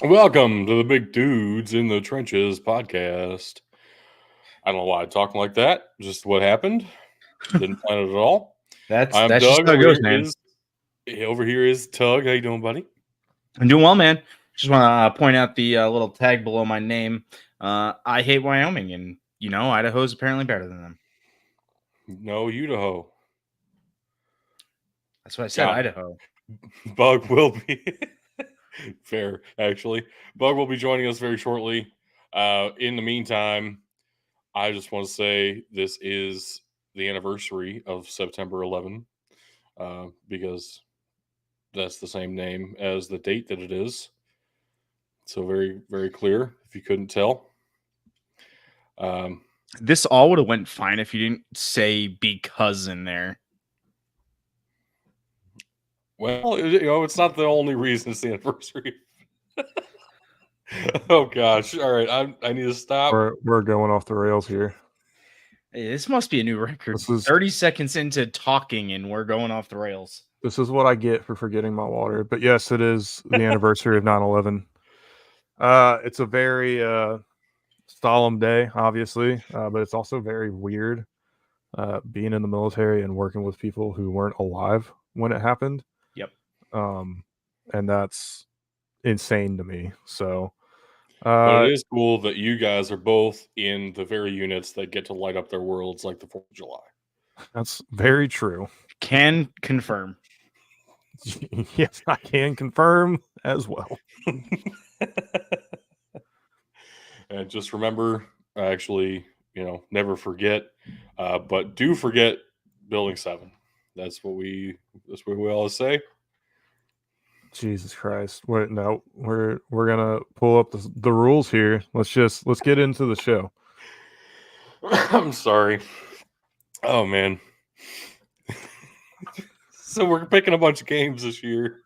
Welcome to the Big Dudes in the Trenches podcast. I don't know why I'm talking like that. Just what happened. Didn't plan it at all. That's I'm just Doug. how it goes, man. Over here is Tug. How you doing, buddy? I'm doing well, man. Just want to point out the little tag below my name. I hate Wyoming, and Idaho's apparently better than them. No, Idaho. That's what I said, Yeah. Idaho. Bug will be fair, actually. Bug will be joining us very shortly. In the meantime, I just want to say this is the anniversary of September 11, because that's the same name as the date that it is. So very, very clear if you couldn't tell. This all would have went fine if you didn't say because in there. Well, it's not the only reason it's the anniversary. Oh gosh! All right, I need to stop. We're going off the rails here. Hey, this must be a new record. 30 seconds into talking, and we're going off the rails. This is what I get for forgetting my water. But yes, it is the anniversary of 9/11. It's a very solemn day, obviously, but it's also very weird being in the military and working with people who weren't alive when it happened. Yep. And that's insane to me. So, but it is cool that you guys are both in the very units that get to light up their worlds like the 4th of July. That's very true. Can confirm. Yes, I can confirm as well. And just remember, actually, never forget, but do forget Building 7. That's what we always say. Jesus Christ! We're gonna pull up the rules here. Let's get into the show. I'm sorry. Oh man. So we're picking a bunch of games this year.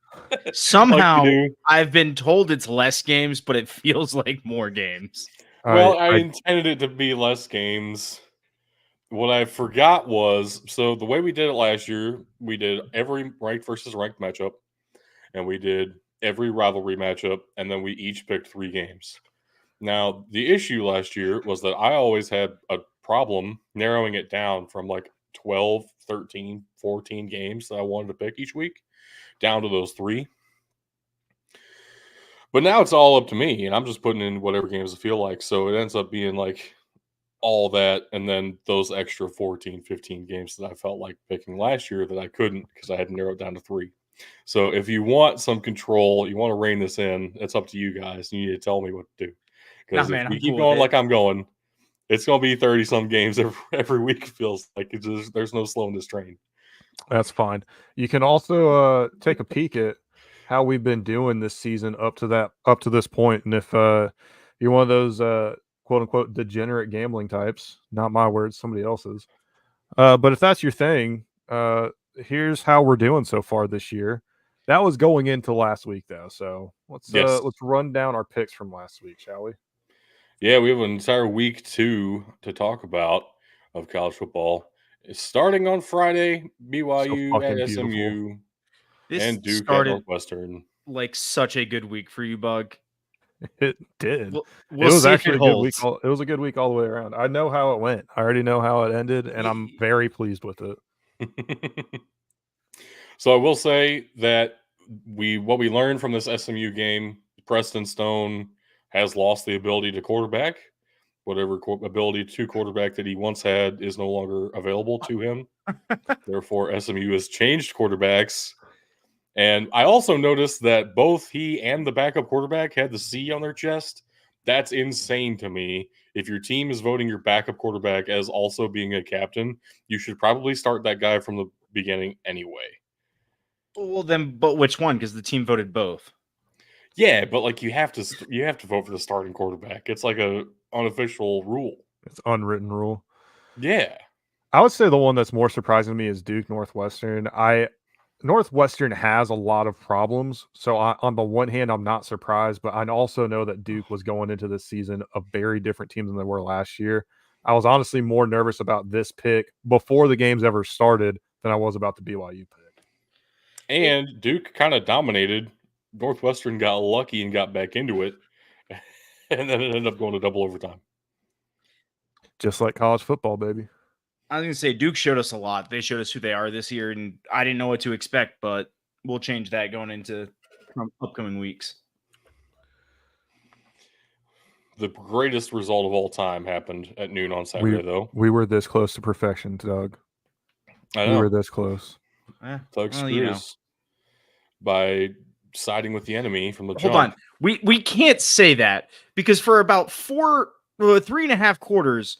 Somehow, I've been told it's less games, but it feels like more games. Well, I intended it to be less games. What I forgot was, so the way we did it last year, we did every ranked versus ranked matchup, and we did every rivalry matchup, and then we each picked 3 games. Now, the issue last year was that I always had a problem narrowing it down from like 12, 13, 14 games that I wanted to pick each week down to those 3. But now it's all up to me, and I'm just putting in whatever games I feel like. So it ends up being like all that, and then those extra 14, 15 games that I felt like picking last year that I couldn't because I had narrowed down to 3. So if you want some control, you want to rein this in, it's up to you guys. You need to tell me what to do. Because if we keep going like I'm going, it's going to be 30-some games every week, it feels like. There's no slowing this train. That's fine. You can also take a peek at how we've been doing this season up to this point. And if you're one of those quote unquote degenerate gambling types, not my words, somebody else's. But if that's your thing, here's how we're doing so far this year. That was going into last week though. So let's run down our picks from last week, shall we? Yeah, we have an entire week 2 to talk about of college football. It's starting on Friday, BYU at SMU and Duke at Northwestern. Like such a good week for you, Bug. It did. We'll it was actually a good week. It was a good week all the way around. I know how it went. I already know how it ended, and I'm very pleased with it. So I will say that what we learned from this SMU game, Preston Stone has lost the ability to quarterback. Whatever ability to quarterback that he once had is no longer available to him. Therefore, SMU has changed quarterbacks. And I also noticed that both he and the backup quarterback had the C on their chest. That's insane to me. If your team is voting your backup quarterback as also being a captain, you should probably start that guy from the beginning anyway. Well, then, but which one? Because the team voted both. Yeah, but like you have to vote for the starting quarterback. It's like a unofficial rule. It's unwritten rule. Yeah. I would say the one that's more surprising to me is Duke Northwestern. Northwestern has a lot of problems. So on the one hand, I'm not surprised, but I also know that Duke was going into this season a very different team than they were last year. I was honestly more nervous about this pick before the games ever started than I was about the BYU pick. And Duke kind of dominated Northwestern got lucky and got back into it, and then it ended up going to double overtime. Just like college football, baby. I was going to say, Duke showed us a lot. They showed us who they are this year, and I didn't know what to expect, but we'll change that going into upcoming weeks. The greatest result of all time happened at noon on Saturday, though. We were this close to perfection, Doug. I know. We were this close. Doug screwed us by siding with the enemy from the jump. Hold on. We can't say that because for about 3.5 quarters,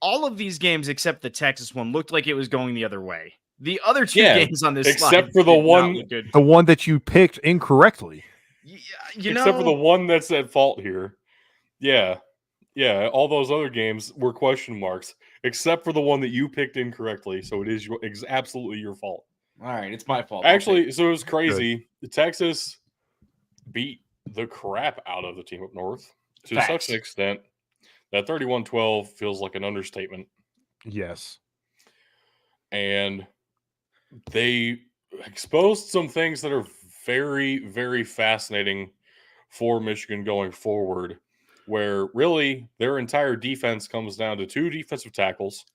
all of these games except the Texas one looked like it was going the other way. The other two games on this except slide for the one that you picked incorrectly. Except for the one that's at fault here. Yeah. All those other games were question marks, except for the one that you picked incorrectly. So it is absolutely your fault. All right, it's my fault. Actually, so it was crazy. Good. Texas beat the crap out of the team up north to such an extent that 31-12 feels like an understatement. Yes. And they exposed some things that are very, very fascinating for Michigan going forward, where really their entire defense comes down to 2 defensive tackles,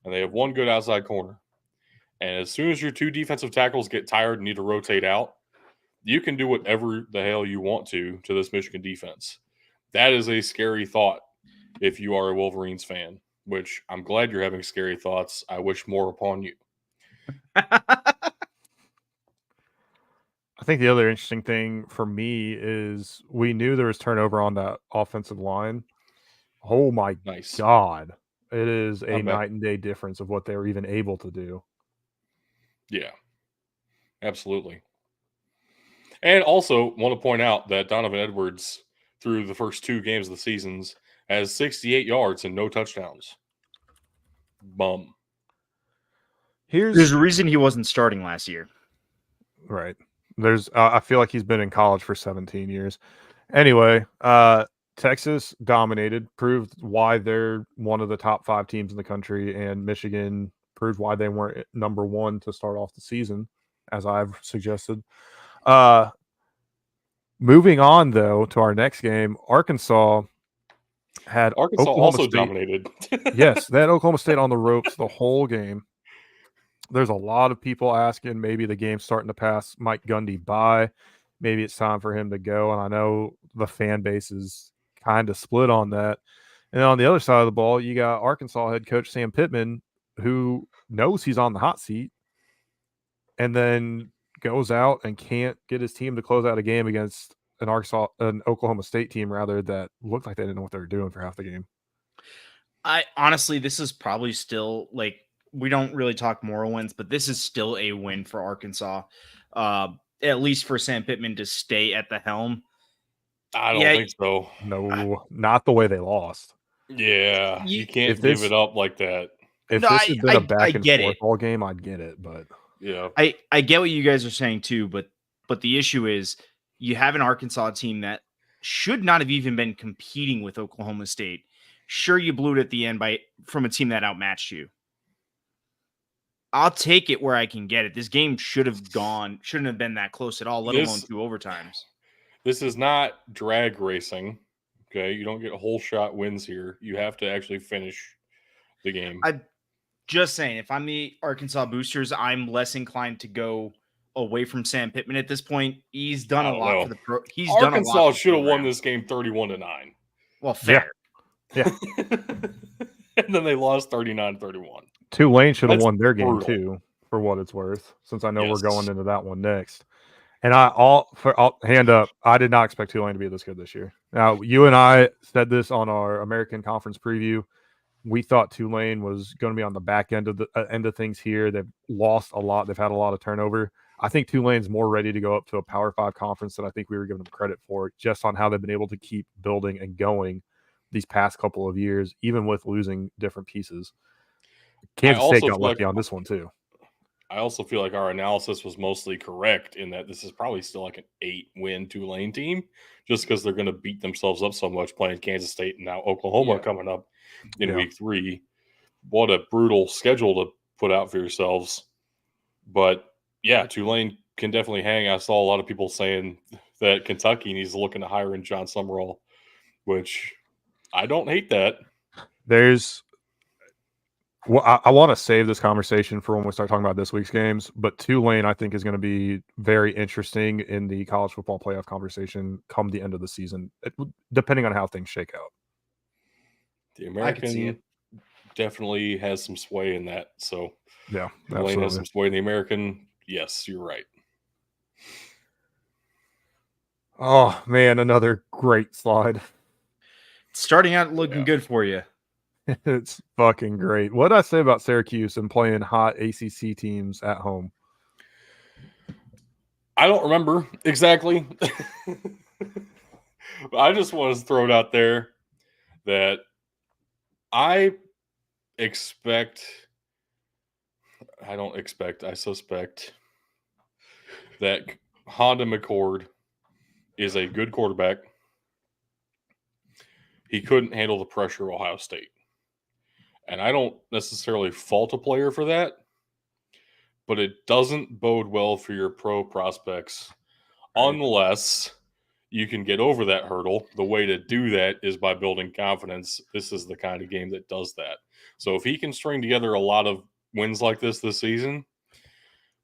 and they have 1 good outside corner. And as soon as your 2 defensive tackles get tired and need to rotate out, you can do whatever the hell you want to this Michigan defense. That is a scary thought if you are a Wolverines fan, which I'm glad you're having scary thoughts. I wish more upon you. I think the other interesting thing for me is we knew there was turnover on that offensive line. Oh my God. It is a night and day difference of what they were even able to do. Yeah, absolutely. And also want to point out that Donovan Edwards, through the first 2 games of the seasons, has 68 yards and no touchdowns. Bum. There's a reason he wasn't starting last year. Right. I feel like he's been in college for 17 years. Anyway, Texas dominated, proved why they're one of the top 5 teams in the country, and Michigan proved why they weren't number 1 to start off the season, as I've suggested. Moving on, though, to our next game, Arkansas Oklahoma also State. Dominated. Yes, they had Oklahoma State on the ropes the whole game. There's a lot of people asking, maybe the game's starting to pass Mike Gundy by. Maybe it's time for him to go. And I know the fan base is kind of split on that. And on the other side of the ball, you got Arkansas head coach Sam Pittman, who knows he's on the hot seat and then goes out and can't get his team to close out a game against an Oklahoma State team, rather, that looked like they didn't know what they were doing for half the game. Honestly, this is probably still, like, we don't really talk moral wins, but this is still a win for Arkansas, at least for Sam Pittman to stay at the helm. I don't think so. No, not the way they lost. Yeah, you can't give it up like that. If this had been a back and forth all game, I'd get it. But yeah, I get what you guys are saying too. But the issue is you have an Arkansas team that should not have even been competing with Oklahoma State. Sure, you blew it at the end from a team that outmatched you. I'll take it where I can get it. This game shouldn't have been that close at all, let alone 2 overtimes. This is not drag racing. Okay, you don't get whole shot wins here. You have to actually finish the game. I'm just saying, if I'm the Arkansas Boosters, I'm less inclined to go away from Sam Pittman at this point. He's done a lot for the pro. Arkansas should have won this game 31-9. Well, fair. Yeah. And then they lost 39-31. Tulane should have won their game too, for what it's worth, since I know we're going into that one next. And I'll hand up, I did not expect Tulane to be this good this year. Now, you and I said this on our American Conference preview. We thought Tulane was going to be on the back end of things here. They've lost a lot. They've had a lot of turnover. I think Tulane's more ready to go up to a Power 5 conference than I think we were giving them credit for, just on how they've been able to keep building and going these past couple of years, even with losing different pieces. Kansas State got lucky on this one too. I also feel like our analysis was mostly correct in that this is probably still like an 8-win Tulane team, just because they're going to beat themselves up so much playing Kansas State and now Oklahoma coming up in week 3. What a brutal schedule to put out for yourselves. But yeah, Tulane can definitely hang. I saw a lot of people saying that Kentucky needs to look into hiring John Summerall, which I don't hate that. There's well, I want to save this conversation for when we start talking about this week's games, but Tulane I think is going to be very interesting in the college football playoff conversation come the end of the season, depending on how things shake out. The I can see American it. definitely has some sway in that. So Yeah, Tulane has absolutely. some sway in the American. Yes, you're right. Oh man, another great slide. Starting out looking Yeah. good for you. It's fucking great. What did I say about Syracuse and playing hot ACC teams at home? I don't remember exactly. But I just want to throw it out there that I suspect that Honda McCord is a good quarterback. He couldn't handle the pressure of Ohio State. And I don't necessarily fault a player for that, but it doesn't bode well for your pro prospects unless you can get over that hurdle. The way to do that is by building confidence. This is the kind of game that does that. So if he can string together a lot of wins like this season,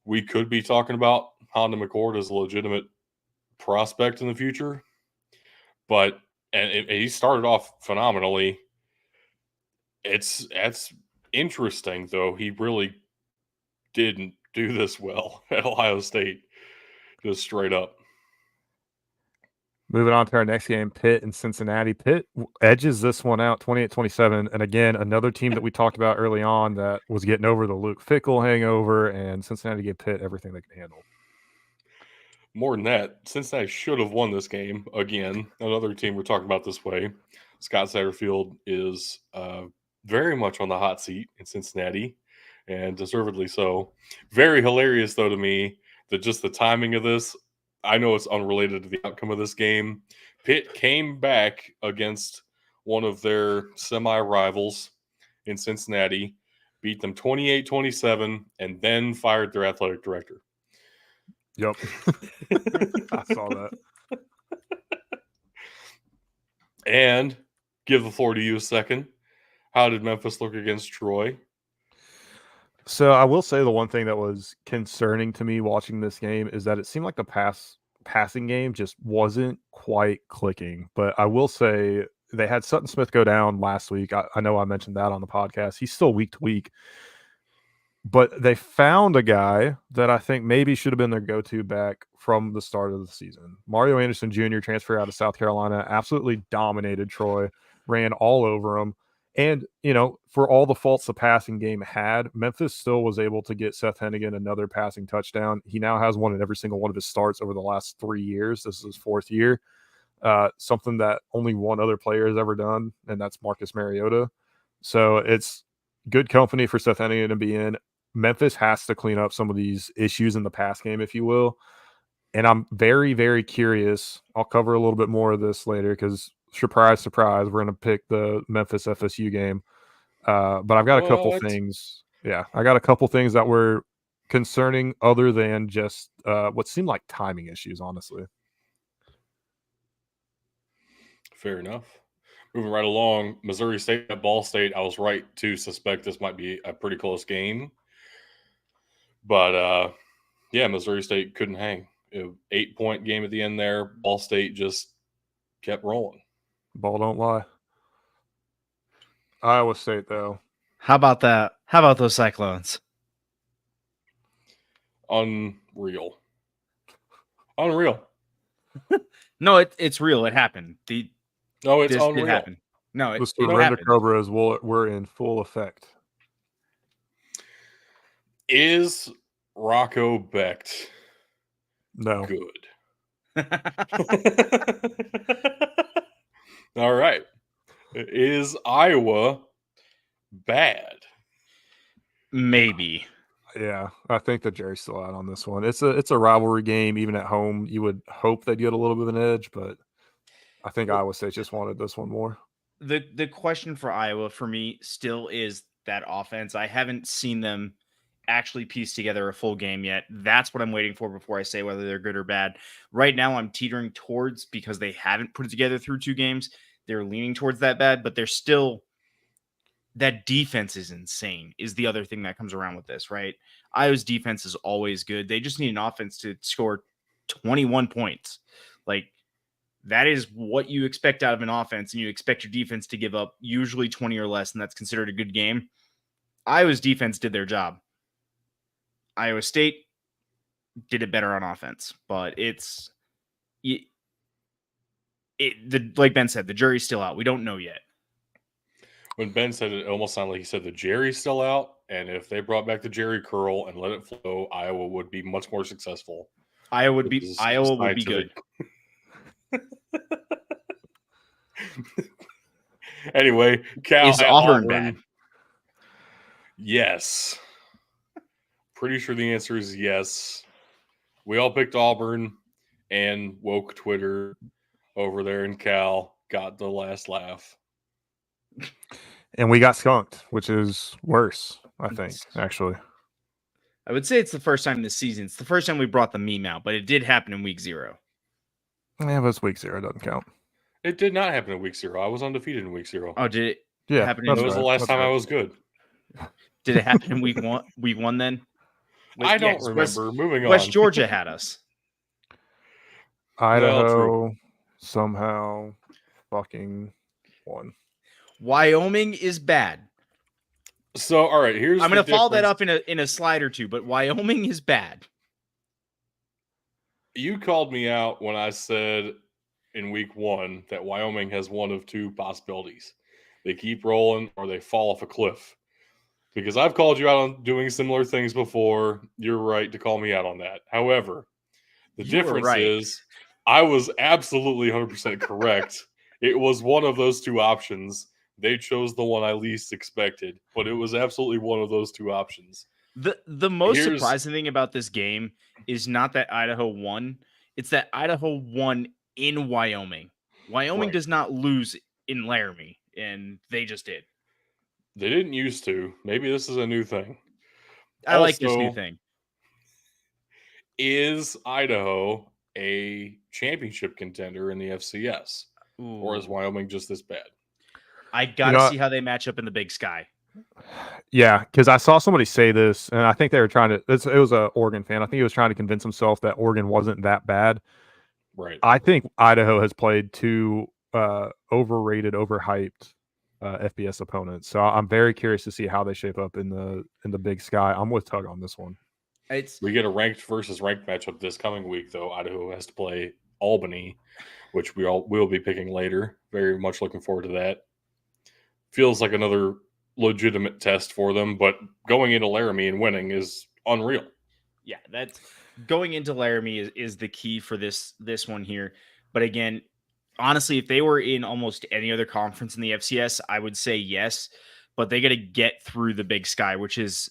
we could be talking about Honda McCord as a legitimate prospect in the future. But and he started off phenomenally. That's interesting, though. He really didn't do this well at Ohio State, just straight up. Moving on to our next game, Pitt and Cincinnati. Pitt edges this one out 28-27. And again, another team that we talked about early on that was getting over the Luke Fickell hangover, and Cincinnati gave Pitt everything they can handle. More than that, Cincinnati should have won this game. Again, another team we're talking about this way. Scott Satterfield is very much on the hot seat in Cincinnati, and deservedly so. Very hilarious, though, to me, that just the timing of this, I know it's unrelated to the outcome of this game. Pitt came back against one of their semi-rivals in Cincinnati, beat them 28-27, and then fired their athletic director. Yep. I saw that. And give the floor to you a second. How did Memphis look against Troy? So I will say the one thing that was concerning to me watching this game is that it seemed like the passing game just wasn't quite clicking. But I will say they had Sutton Smith go down last week. I know I mentioned that on the podcast. He's still week to week. But they found a guy that I think maybe should have been their go-to back from the start of the season. Mario Anderson Jr. transferred out of South Carolina, absolutely dominated Troy, ran all over them. And, you know, for all the faults the passing game had, Memphis still was able to get Seth Hennigan another passing touchdown. He now has one in every single one of his starts over the last 3 years. This is his 4th year. Something that only one other player has ever done, and that's Marcus Mariota. So it's good company for Seth Hennigan to be in. Memphis has to clean up some of these issues in the pass game, if you will. And I'm very, very curious. I'll cover a little bit more of this later because, surprise, surprise, we're going to pick the Memphis FSU game. But I've got a couple things. Yeah, I got a couple things that were concerning other than just what seemed like timing issues, honestly. Fair enough. Moving right along, Missouri State at Ball State. I was right to suspect this might be a pretty close game. But, yeah, Missouri State couldn't hang. 8-point game at the end there. Ball State just kept rolling. Ball don't lie. Iowa State, though. How about that? How about those Cyclones? Unreal. No, it's real. It happened. It's This unreal. did happen. No, The surrender cobras were in full effect. Is Rocco Becht No. good? All right. Is Iowa bad? Maybe. Yeah, I think the jury's still out on this one. It's a rivalry game, even at home. You would hope they'd get a little bit of an edge, but I think Iowa State just wanted this one more. The question for Iowa for me still is that offense. I haven't seen them actually pieced together a full game yet. That's what I'm waiting for before I say whether they're good or bad. Right now, I'm teetering towards, because they haven't put it together through 2 games, they're leaning towards that bad, but they're still, that defense is insane, is the other thing that comes around with this, right? Iowa's defense is always good. They just need an offense to score 21 points. Like, that is what you expect out of an offense, and you expect your defense to give up usually 20 or less, and that's considered a good game. Iowa's defense did their job. Iowa State did it better on offense, but like Ben said, the jury's still out. We don't know yet. When Ben said it, it almost sounded like he said the Jerry's still out, and if they brought back the Jerry curl and let it flow, Iowa would be much more successful. Iowa would be good. Anyway, Cal Is Auburn bad? Yes. Pretty sure the answer is yes. We all picked Auburn, and woke Twitter over there in Cal got the last laugh. And we got skunked, which is worse, I think, actually. I would say it's the first time this season. It's the first time we brought the meme out, but it did happen in week 0. Yeah, but it's week 0. It doesn't count. It did not happen in week 0. I was undefeated in week 0. Oh, did it happen? That was the last time I was good. Did it happen in week 1? Week 1 then? I don't remember. Moving on. West Georgia had us. Idaho somehow fucking won. Wyoming is bad. So, all right, I'm going to follow that up in a slide or two, but Wyoming is bad. You called me out when I said in week 1 that Wyoming has one of 2 possibilities. They keep rolling or they fall off a cliff. Because I've called you out on doing similar things before. You're right to call me out on that. However, the difference is I was absolutely 100% correct. It was one of those 2 options. They chose the one I least expected, but it was absolutely one of those 2 options. The most surprising thing about this game is not that Idaho won. It's that Idaho won in Wyoming. Wyoming does not lose in Laramie, and they just did. They didn't used to. Maybe this is a new thing. I like this new thing. Is Idaho a championship contender in the FCS? Ooh. Or is Wyoming just this bad? I got to see how they match up in the Big Sky. Yeah, because I saw somebody say this, and I think they were trying to – it was an Oregon fan. I think he was trying to convince himself that Oregon wasn't that bad. Right. I think Idaho has played 2 overrated, overhyped FBS opponents. So I'm very curious to see how they shape up in the Big Sky. I'm with Tug on this one. We get a ranked versus ranked matchup this coming week, though. Idaho has to play Albany, which we'll be picking later. Very much looking forward to that. Feels like another legitimate test for them, but going into Laramie and winning is unreal. Yeah, that's going into Laramie is the key for this one here. But again, honestly, if they were in almost any other conference in the FCS, I would say yes, but they got to get through the Big Sky, which is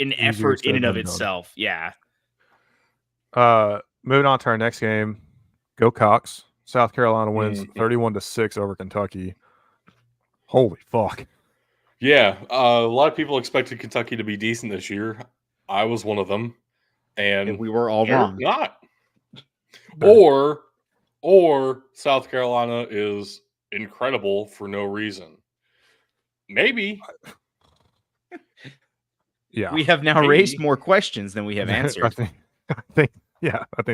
an effort in and of itself. Yeah. Moving on to our next game, go Cox. South Carolina wins 31-6 over Kentucky. Holy fuck. Yeah, a lot of people expected Kentucky to be decent this year. I was one of them, and we were all wrong. Not. Or South Carolina is incredible for no reason. Maybe. Yeah. We have now raised more questions than we have answered. I think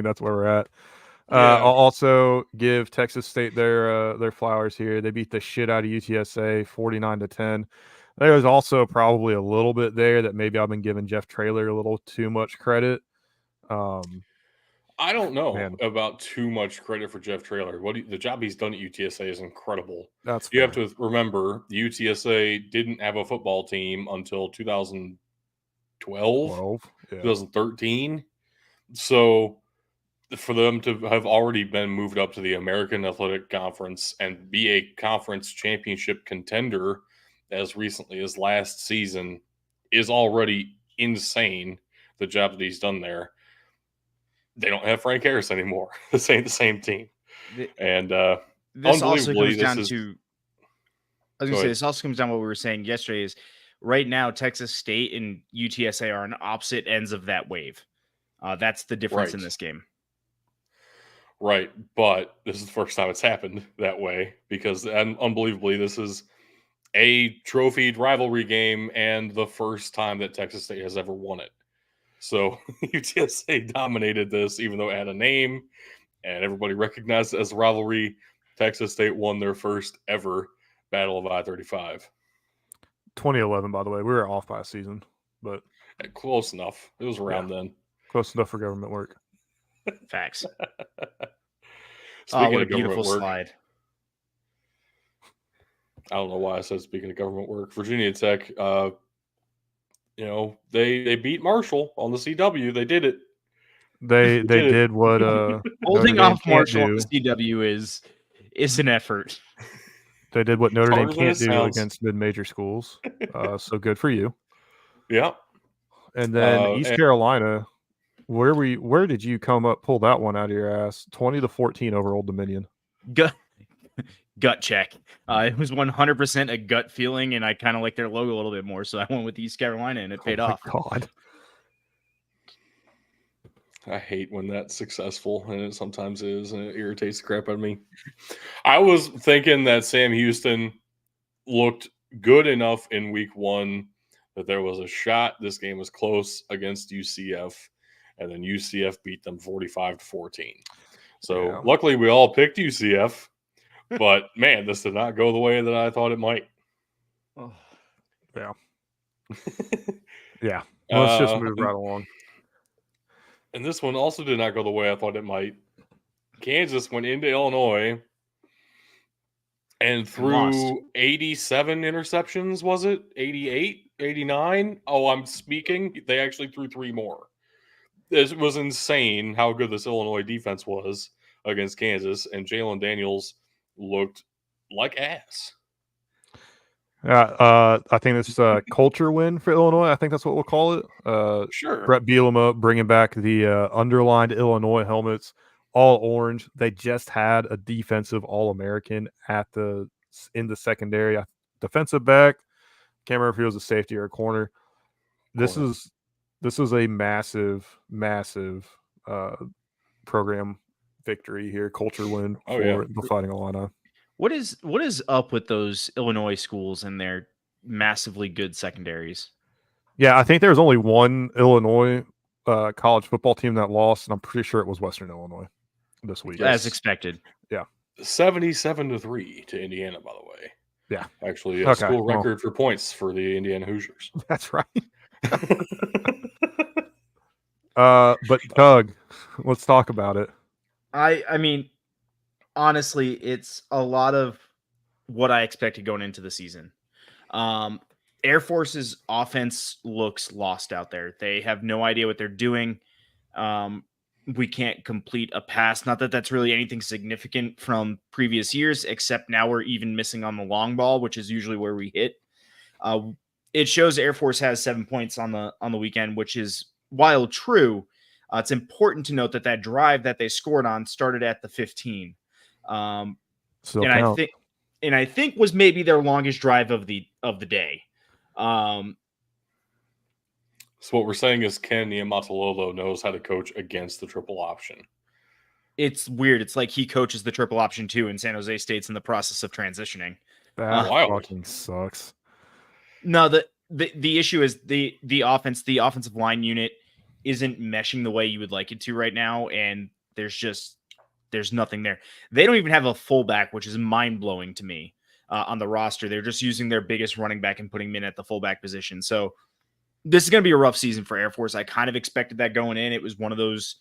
that's where we're at. I'll also give Texas State their flowers here. They beat the shit out of UTSA 49-10. There was also probably a little bit there that maybe I've been giving Jeff Traylor a little too much credit. I don't know about too much credit for Jeff Traylor. The job he's done at UTSA is incredible. You have to remember, the UTSA didn't have a football team until 2012, 2013. So for them to have already been moved up to the American Athletic Conference and be a conference championship contender as recently as last season is already insane, the job that he's done there. They don't have Frank Harris anymore. This ain't the same team. This also comes down to – I was going to say, this also comes down to what we were saying yesterday is right now Texas State and UTSA are on opposite ends of that wave. That's the difference in Right. this game. Right, but this is the first time it's happened that way because, unbelievably, this is a trophied rivalry game and the first time that Texas State has ever won it. So UTSA dominated this, even though it had a name and everybody recognized it as a rivalry. Texas State won their first ever Battle of I-35. 2011, by the way. We were off by a season, but Close enough. It was around then. close enough for government work. Facts. Speaking what a of government beautiful work, slide. I don't know why I said speaking of government work. Virginia Tech, they beat Marshall on the CW. They did it. They did what Holding Notre Dame off can't Marshall on do. the CW is an effort. They did what Notre Dame harder than can't it do sounds. against mid-major schools. So good for you. Yeah. And then East Carolina, where did you pull that one out of your ass? 20-14 over Old Dominion. Gut check. It was 100% a gut feeling, and I kind of like their logo a little bit more, so I went with East Carolina, and it paid off. God. I hate when that's successful, and it sometimes is, and it irritates the crap out of me. I was thinking that Sam Houston looked good enough in week 1 that there was a shot this game was close against UCF, and then UCF beat them 45-14. So luckily we all picked UCF, but man, this did not go the way that I thought it might. Oh. Yeah. Yeah. Let's just move right along. And this one also did not go the way I thought it might. Kansas went into Illinois and threw 87 interceptions, was it? 88, 89? Oh, I'm speaking. They actually threw 3 more. It was insane how good this Illinois defense was against Kansas, and Jalen Daniels looked like ass. I think this is a culture win for Illinois. I think that's what we'll call it. Sure. Brett Bielema bringing back the underlined Illinois helmets, all orange. They just had a defensive All-American in the secondary. Defensive back. Can't remember if he was a safety or a corner. This is a massive program victory here. Culture win for the Fighting Illini. What is up with those Illinois schools and their massively good secondaries? Yeah, I think there was only one Illinois college football team that lost, and I'm pretty sure it was Western Illinois this week. As expected. Yeah. 77-3 to Indiana, by the way. Yeah. Actually, a school record for points for the Indiana Hoosiers. That's right. But Doug, let's talk about it. I mean, honestly, it's a lot of what I expected going into the season. Air Force's offense looks lost out there. They have no idea what they're doing. We can't complete a pass. Not that that's really anything significant from previous years, except now we're even missing on the long ball, which is usually where we hit. It shows Air Force has 7 points on the weekend, which is, while true, it's important to note that drive that they scored on started at the 15. I think was maybe their longest drive of the day. So what we're saying is Ken Niumatalolo knows how to coach against the triple option. It's weird. It's like he coaches the triple option too, and San Jose State's in the process of transitioning. That fucking sucks. No, the issue is the offensive line unit isn't meshing the way you would like it to right now, and there's nothing there. They don't even have a fullback, which is mind-blowing to me, on the roster. They're just using their biggest running back and putting him in at the fullback position. So this is going to be a rough season for Air Force. I kind of expected that going in. It was one of those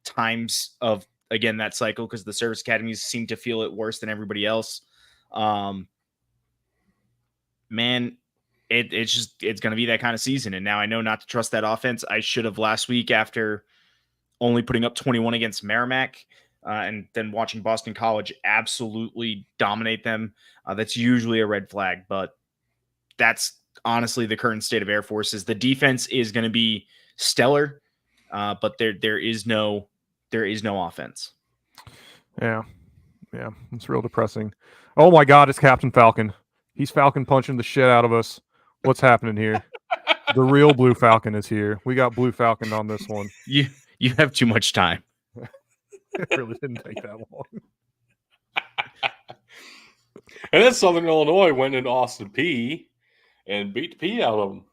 times of, again, that cycle, because the service academies seem to feel it worse than everybody else. Man, it's going to be that kind of season. And now I know not to trust that offense. I should have last week after only putting up 21 against Merrimack, and then watching Boston College absolutely dominate them. That's usually a red flag, but that's honestly the current state of Air Force. Is the defense is going to be stellar, but there is no offense. Yeah, it's real depressing. Oh my God, it's Captain Falcon. He's Falcon punching the shit out of us. What's happening here? The real Blue Falcon is here. We got Blue Falcon on this one. You have too much time. It really didn't take that long. And then Southern Illinois went into Austin P and beat the P out of them.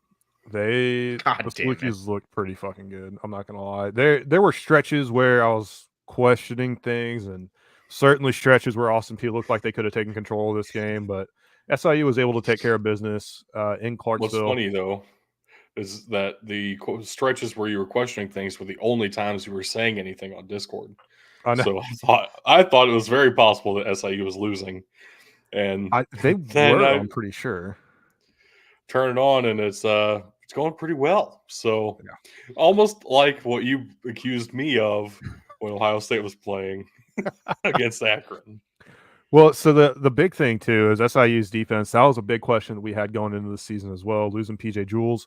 The God damn it. Salukis looked pretty fucking good. I'm not gonna lie. There were stretches where I was questioning things, and certainly stretches where Austin P looked like they could have taken control of this game, but SIU was able to take care of business in Clarksville. What's funny though is that the stretches where you were questioning things were the only times you were saying anything on Discord. I know. So I thought it was very possible that SIU was losing, and they then were. I'm pretty sure. Turn it on, and it's going pretty well. So almost like what you accused me of when Ohio State was playing against Akron. Well, so the big thing too is SIU's defense. That was a big question that we had going into the season as well. Losing PJ Jules,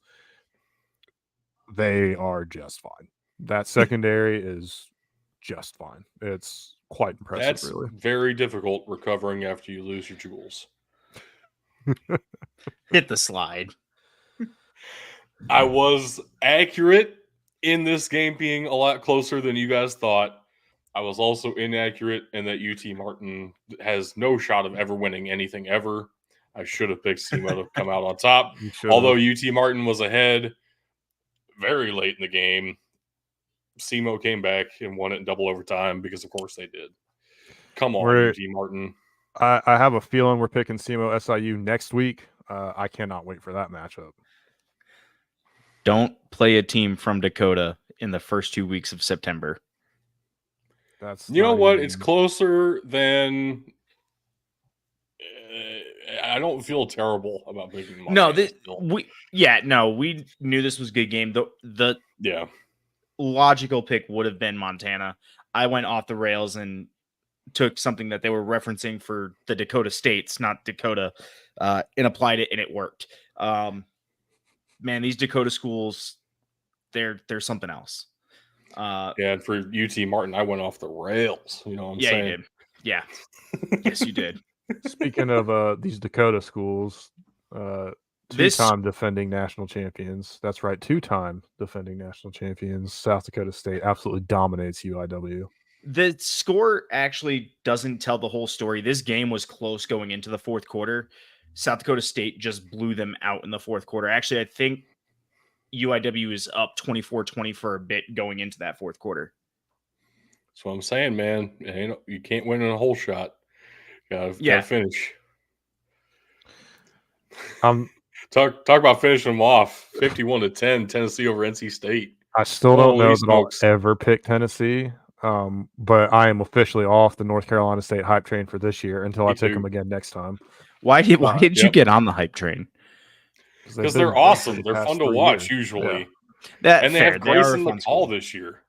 they are just fine. That secondary is just fine. It's quite impressive. That's really very difficult recovering after you lose your Jules. Hit the slide. I was accurate in this game being a lot closer than you guys thought. I was also inaccurate in that UT Martin has no shot of ever winning anything ever. I should have picked SEMO to come out on top. Although UT Martin was ahead very late in the game, SEMO came back and won it in double overtime because, of course, they did. Come on, UT Martin. I have a feeling we're picking SEMO SIU next week. I cannot wait for that matchup. Don't play a team from Dakota in the first 2 weeks of September. That's you know what? It's closer than. I don't feel terrible about picking. We knew this was a good game. The logical pick would have been Montana. I went off the rails and took something that they were referencing for the Dakota states, not Dakota, and applied it, and it worked. Man, these Dakota schools, they're something else. And for UT Martin, I went off the rails. You know what I'm saying? You did. Yeah. Yes, you did. Speaking of these Dakota schools, two-time defending national champions. That's right, two-time defending national champions. South Dakota State absolutely dominates UIW. The score actually doesn't tell the whole story. This game was close going into the fourth quarter. South Dakota State just blew them out in the fourth quarter. Actually, I think UIW is up 24-20 for a bit going into that fourth quarter. That's what I'm saying, man. You can't win in a whole shot. Gotta finish. Talk about finishing them off. 51-10, Tennessee over NC State. I still don't know that I'll ever pick Tennessee, but I am officially off the North Carolina State hype train for this year until I pick them again next time. Why did you get on the hype train? Because they're awesome. They're fun to watch usually. Yeah. And they have Grayson McCall this year.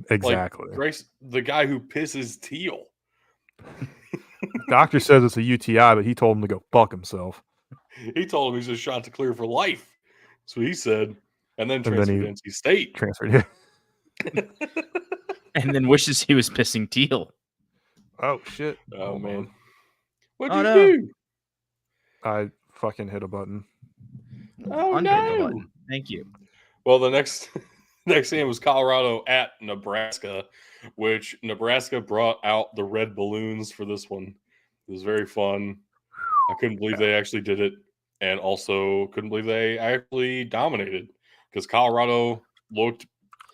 Exactly. Like Grace, the guy who pisses teal. Doctor says it's a UTI, but he told him to go fuck himself. He told him he's a shot to clear for life. That's what he said. And then transferred to NC State. Transferred, yeah. And then wishes he was pissing teal. Oh, shit. Oh, man. What'd you do? I fucking hit a button. Oh, no. Thank you. Well, the next game was Colorado at Nebraska, which Nebraska brought out the red balloons for this one. It was very fun. I couldn't believe they actually did it, and also couldn't believe they actually dominated because Colorado looked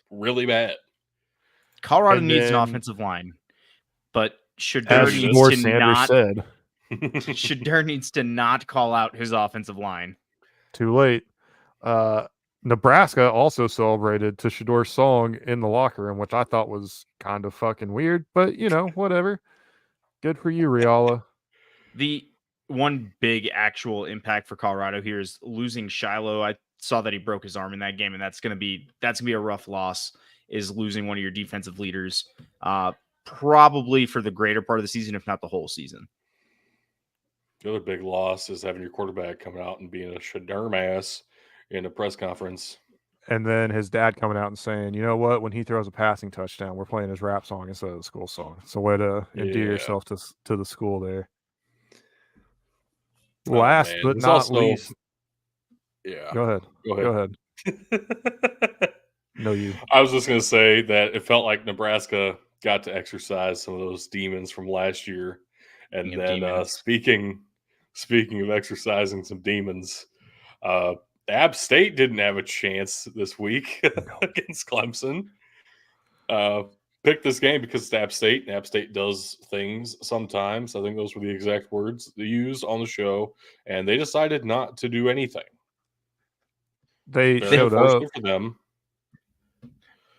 really bad. Colorado needs an offensive line, but Shedeur needs to not call out his offensive line. Too late. Nebraska also celebrated to Shedeur's song in the locker room, which I thought was kind of fucking weird, but whatever. Good for you, Riala. The one big actual impact for Colorado here is losing Shiloh. I saw that he broke his arm in that game, and that's gonna be a rough loss. Is losing one of your defensive leaders, probably for the greater part of the season, if not the whole season. The other big loss is having your quarterback coming out and being a Shedeur ass in a press conference. And then his dad coming out and saying, you know what, when he throws a passing touchdown, we're playing his rap song instead of the school song. It's a way to endear yourself to the school there. Last but not least. Yeah. Go ahead. Go ahead. No, you. I was just going to say that it felt like Nebraska got to exercise some of those demons from last year. And then speaking of exercising some demons, App State didn't have a chance this week against Clemson. Picked this game because it's App State, and App State does things sometimes. I think those were the exact words they used on the show, and they decided not to do anything. They showed up for them.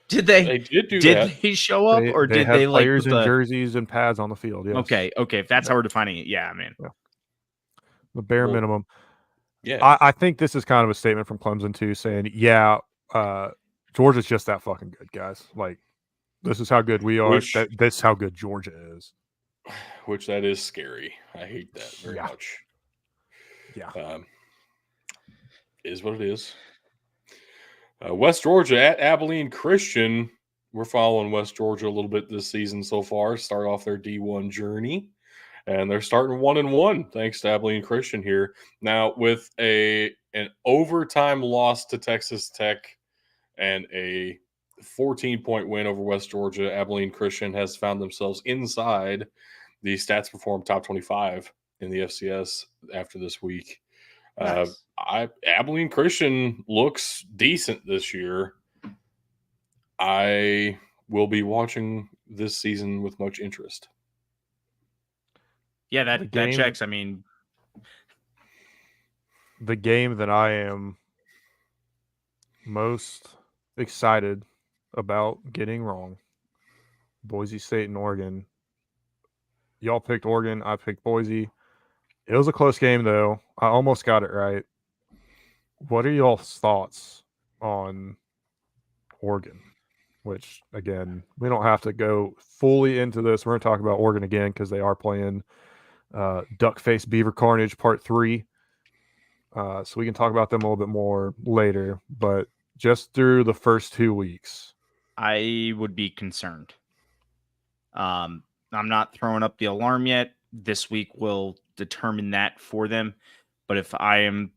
Did they? They did do did that. they show up, or they did had they like players put in the jerseys and pads on the field? Yes. Okay. If that's how we're defining it, yeah, man. Yeah. The bare minimum. Yeah. I think this is kind of a statement from Clemson too, saying, "Yeah, Georgia's just that fucking good, guys. Like, this is how good we are. This is how good Georgia is." Which that is scary. I hate that very much. Yeah. Is what it is. West Georgia at Abilene Christian. We're following West Georgia a little bit this season so far. Start off their D1 journey, and they're starting 1-1 thanks to Abilene Christian here. Now with an overtime loss to Texas Tech and a 14-point win over West Georgia, Abilene Christian has found themselves inside the Stats Perform Top 25 in the FCS after this week. Nice. Abilene Christian looks decent this year. I will be watching this season with much interest. Yeah, that checks. I mean, the game that I am most excited about getting wrong, Boise State and Oregon. Y'all picked Oregon. I picked Boise. It was a close game, though. I almost got it right. What are y'all's thoughts on Oregon? Which, again, we don't have to go fully into this. We're going to talk about Oregon again because they are playing Duckface Beaver Carnage Part 3. So we can talk about them a little bit more later. But just through the first 2 weeks, I would be concerned. I'm not throwing up the alarm yet. This week will determine that for them. But if I am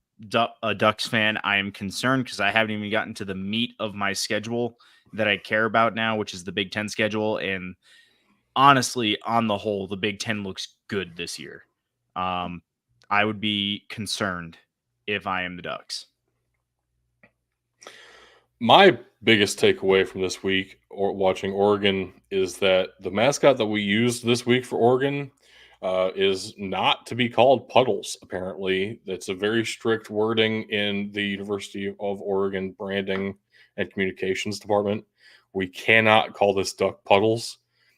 a Ducks fan, I am concerned because I haven't even gotten to the meat of my schedule that I care about now, which is the Big Ten schedule. And honestly, on the whole, the Big Ten looks good this year. I would be concerned if I am the Ducks. My biggest takeaway from this week or watching Oregon is that the mascot that we used this week for Oregon is not to be called Puddles, apparently. That's a very strict wording in the University of Oregon branding and communications department. We cannot call this duck Puddles.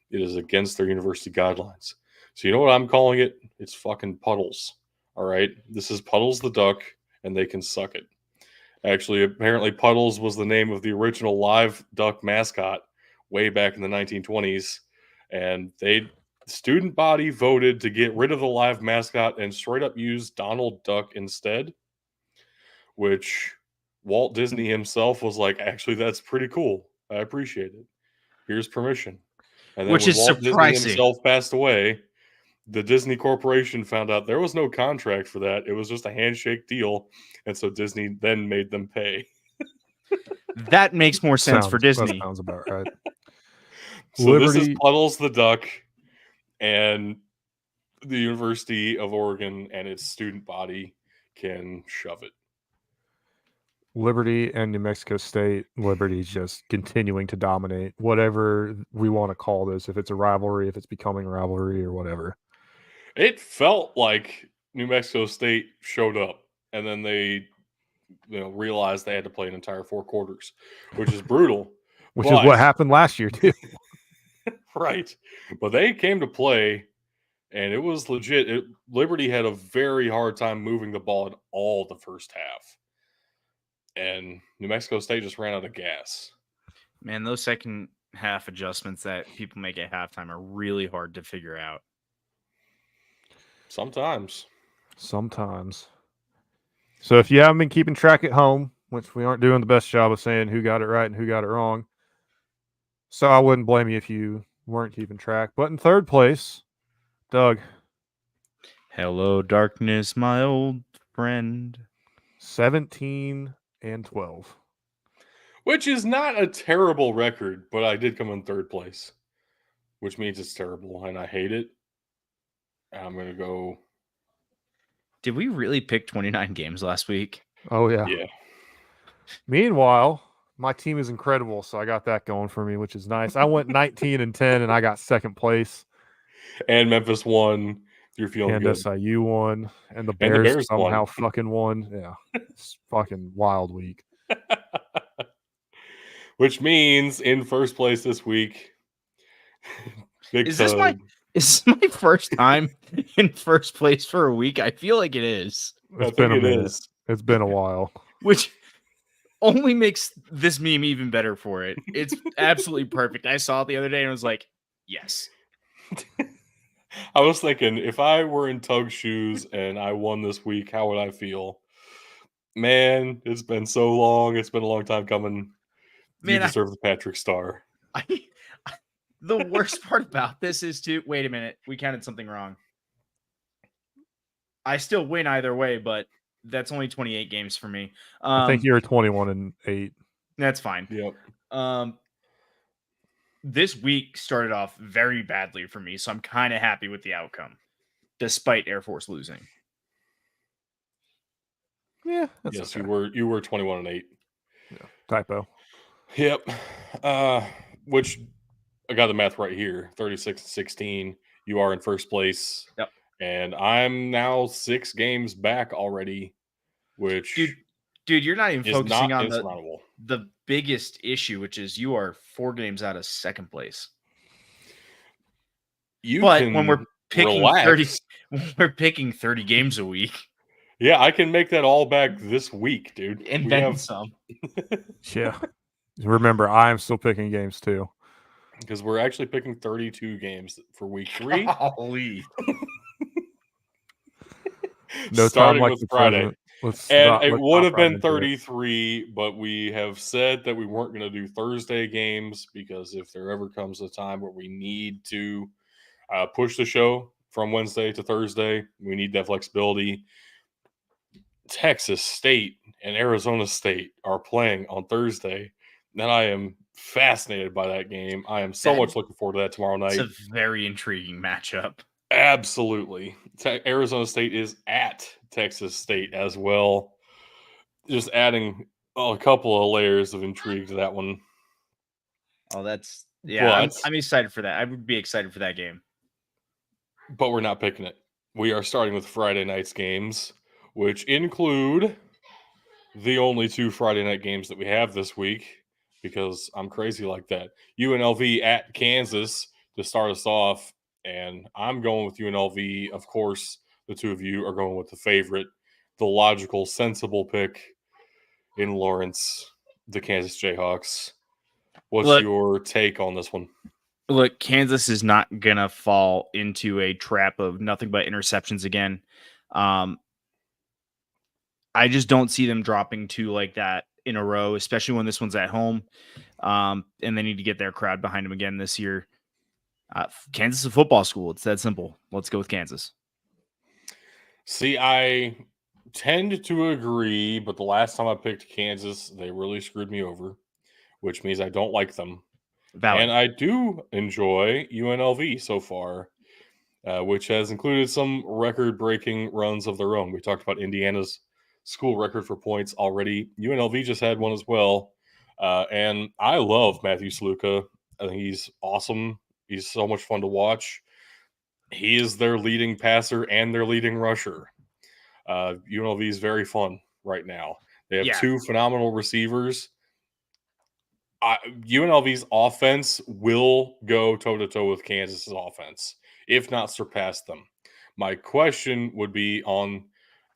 It is against their university guidelines. So you know what I'm calling it? It's fucking Puddles. All right? This is Puddles the duck, and they can suck it. Actually, apparently Puddles was the name of the original live duck mascot way back in the 1920s. And student body voted to get rid of the live mascot and straight up use Donald Duck instead, which Walt Disney himself was like, actually, that's pretty cool. I appreciate it. Here's permission. And then which is Walt surprising. Disney himself passed away, the Disney Corporation found out there was no contract for that. It was just a handshake deal. And so Disney then made them pay. That makes more sense for Disney. That sounds about right. So this is Puddles the Duck and the University of Oregon and its student body can shove it. Liberty and New Mexico State. Liberty's just continuing to dominate, whatever we want to call this, if it's a rivalry, if it's becoming a rivalry or whatever. It felt like New Mexico State showed up and then they realized they had to play an entire 4 quarters, which is brutal. Which is what happened last year, too. Right. But they came to play, and it was legit. Liberty had a very hard time moving the ball in all the first half. And New Mexico State just ran out of gas. Man, those second half adjustments that people make at halftime are really hard to figure out. Sometimes. So if you haven't been keeping track at home, which we aren't doing the best job of saying who got it right and who got it wrong, so I wouldn't blame you if you weren't keeping track. But in third place, Doug. Hello, darkness, my old friend. 17-12. which is not a terrible record, but I did come in third place, which means it's terrible and I hate it. I'm going to go. Did we really pick 29 games last week? Oh yeah. Yeah. Meanwhile, my team is incredible, so I got that going for me, which is nice. I went 19-10 and I got second place. And Memphis won. You're feeling And good. SIU won, and the And the Bears, Bears somehow won. fucking won. Yeah, it's fucking wild week. Which means in first place this week, Big Is this Tug. my first time in first place for a week? I feel like it is. It's I been think a it minute. is. It's been a while. Which only makes this meme even better for it. It's absolutely perfect. I saw it the other day and I was like, yes. I was thinking, if I were in Tug's shoes and I won this week, how would I feel? Man, it's been so long. It's been a long time coming. You Man, deserve the Patrick Star. The worst part about this is wait a minute, we counted something wrong. I still win either way, but that's only 28 games for me. I think you're 21-8. That's fine. Yep. This week started off very badly for me, so I'm kind of happy with the outcome, despite Air Force losing. Yeah, that's Yes, okay. you were 21-8. Yeah, typo. Yep. Which I got the math right here. 36-16. You are in first place. Yep. And I'm now 6 games back already, which dude, you're not even is focusing not on insurmountable. the biggest issue, which is you are 4 games out of second place. But when we're picking relax. 30 games a week. Yeah, I can make that all back this week, dude. And we then have some. Yeah. Remember, I'm still picking games too. Because we're actually picking 32 games for week 3. Holy. No Starting time like with the Friday. present. It would have been 33, but we have said that we weren't going to do Thursday games because if there ever comes a time where we need to push the show from Wednesday to Thursday, we need that flexibility. Texas State and Arizona State are playing on Thursday, and I am fascinated by that game. I am so much looking forward to that tomorrow night. It's a very intriguing matchup. Absolutely. Arizona State is at Texas State as well. Just adding a couple of layers of intrigue to that one. Oh, that's yeah. But, I'm excited for that. I would be excited for that game. But we're not picking it. We are starting with Friday night's games, which include the only 2 Friday night games that we have this week, because I'm crazy like that. UNLV at Kansas to start us off, and I'm going with UNLV. Of course, the two of you are going with the favorite, the logical, sensible pick in Lawrence, the Kansas Jayhawks. What's your take on this one? Look, Kansas is not going to fall into a trap of nothing but interceptions again. I just don't see them dropping 2 like that in a row, especially when this one's at home. And they need to get their crowd behind them again this year. Kansas is a football school. It's that simple. Let's go with Kansas. See, I tend to agree, but the last time I picked Kansas, they really screwed me over, which means I don't like them. Valid. And I do enjoy UNLV so far, which has included some record-breaking runs of their own. We talked about Indiana's school record for points already. UNLV just had one as well. And I love Matthew Sluka. I think he's awesome. He's so much fun to watch. He is their leading passer and their leading rusher. UNLV is very fun right now. They have 2 phenomenal receivers. UNLV's offense will go toe-to-toe with Kansas's offense, if not surpass them. My question would be on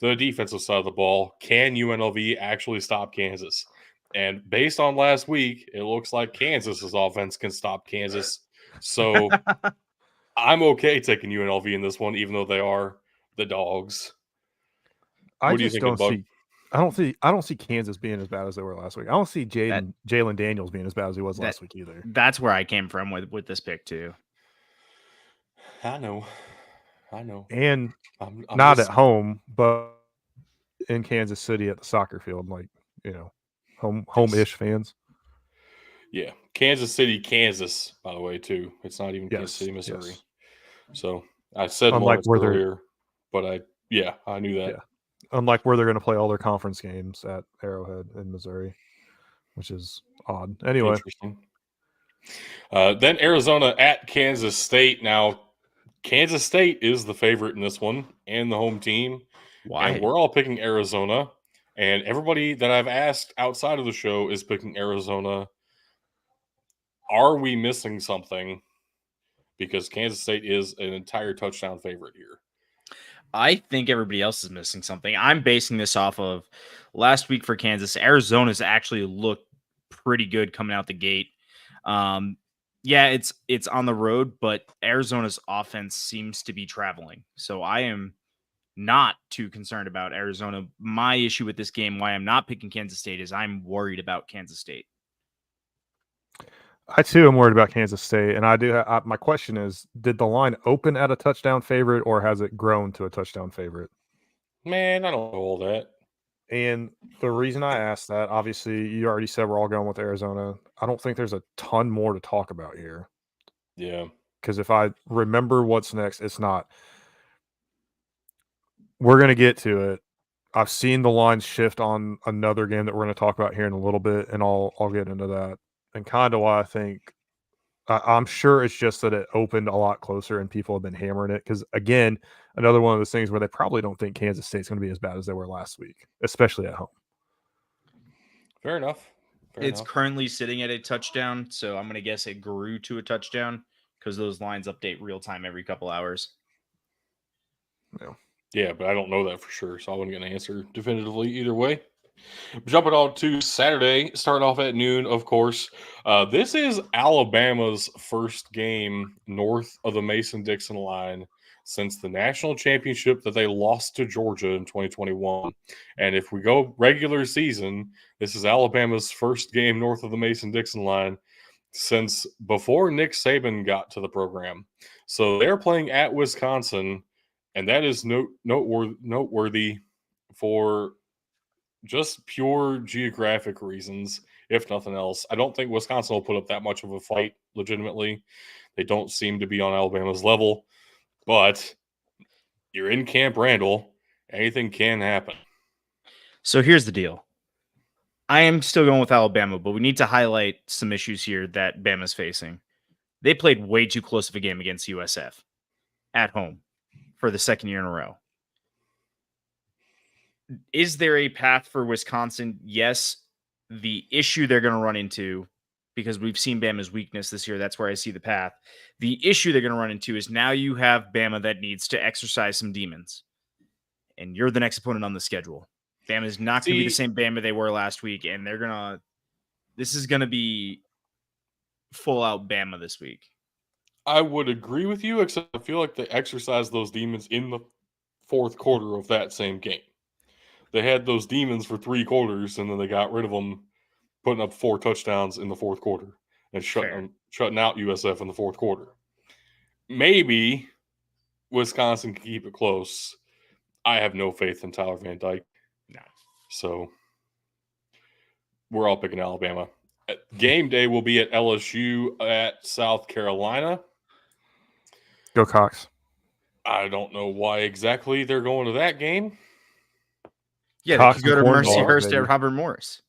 the defensive side of the ball. Can UNLV actually stop Kansas? And based on last week, it looks like Kansas's offense can stop Kansas. So I'm okay taking UNLV in this one, even though they are the dogs. I don't see Kansas being as bad as they were last week. I don't see Jalen Daniels being as bad as he was last week either. That's where I came from with this pick too. I know. And I'm not at home, but in Kansas City at the soccer field, like, home-ish fans. Yeah, Kansas City, Kansas, by the way, too. It's not even Kansas Yes, City, Missouri. yes. So I said Unlike Lawrence where they're earlier, but I knew that. Yeah. Unlike where they're going to play all their conference games at Arrowhead in Missouri, which is odd. Anyway, Interesting. Then Arizona at Kansas State. Now, Kansas State is the favorite in this one and the home team. Why? And we're all picking Arizona. And everybody that I've asked outside of the show is picking Arizona. Are we missing something? Because Kansas State is an entire touchdown favorite here. I think everybody else is missing something. I'm basing this off of last week for Kansas. Arizona's actually looked pretty good coming out the gate. Yeah, it's on the road, but Arizona's offense seems to be traveling. So I am not too concerned about Arizona. My issue with this game, why I'm not picking Kansas State, is I'm worried about Kansas State. I too am worried about Kansas State, and my question is: did the line open at a touchdown favorite, or has it grown to a touchdown favorite? Man, I don't know all that. And the reason I asked that, obviously, you already said we're all going with Arizona. I don't think there's a ton more to talk about here. Yeah. Because if I remember what's next, it's not. We're going to get to it. I've seen the line shift on another game that we're going to talk about here in a little bit, and I'll get into that. And kind of why I think I'm sure it's just that it opened a lot closer and people have been hammering it. Because, again, another one of those things where they probably don't think Kansas State's going to be as bad as they were last week, especially at home. Fair enough. It's currently sitting at a touchdown, so I'm going to guess it grew to a touchdown because those lines update real time every couple hours. Yeah, but I don't know that for sure, so I wouldn't get an answer definitively either way. Jumping on to Saturday, starting off at noon, of course. This is Alabama's first game north of the Mason-Dixon line since the national championship that they lost to Georgia in 2021. And if we go regular season, this is Alabama's first game north of the Mason-Dixon line since before Nick Saban got to the program. So they're playing at Wisconsin, and that is noteworthy for just pure geographic reasons, if nothing else. I don't think Wisconsin will put up that much of a fight legitimately. They don't seem to be on Alabama's level, but you're in Camp Randall. Anything can happen. So here's the deal. I am still going with Alabama, but we need to highlight some issues here that Bama's facing. They played way too close of a game against USF at home for the second year in a row. Is there a path for Wisconsin? Yes. The issue they're going to run into, because we've seen Bama's weakness this year, that's where I see the path. The issue they're going to run into is now you have Bama that needs to exercise some demons, and you're the next opponent on the schedule. Bama is not going to be the same Bama they were last week, and this is going to be full out Bama this week. I would agree with you, except I feel like they exercised those demons in the fourth quarter of that same game. They had those demons for 3 quarters, and then they got rid of them, putting up 4 touchdowns in the fourth quarter and shutting out USF in the fourth quarter. Maybe Wisconsin can keep it close. I have no faith in Tyler Van Dyke. No. So we're all picking Alabama. Game day will be at LSU at South Carolina. Go Cox. I don't know why exactly they're going to that game. Yeah, Cox they could go to and Mercyhurst maybe. at Robert Morris.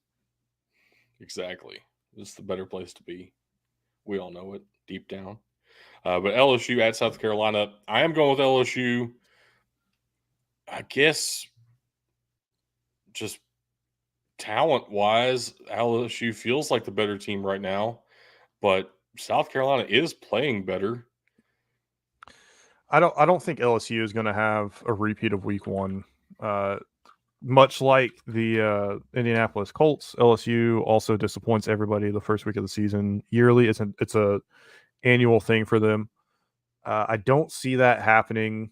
Exactly. This is the better place to be. We all know it deep down. But LSU at South Carolina, I am going with LSU. I guess just talent-wise, LSU feels like the better team right now, but South Carolina is playing better. I don't think LSU is going to have a repeat of week 1. Much like the Indianapolis Colts, LSU also disappoints everybody the first week of the season. Yearly, it's a annual thing for them. I don't see that happening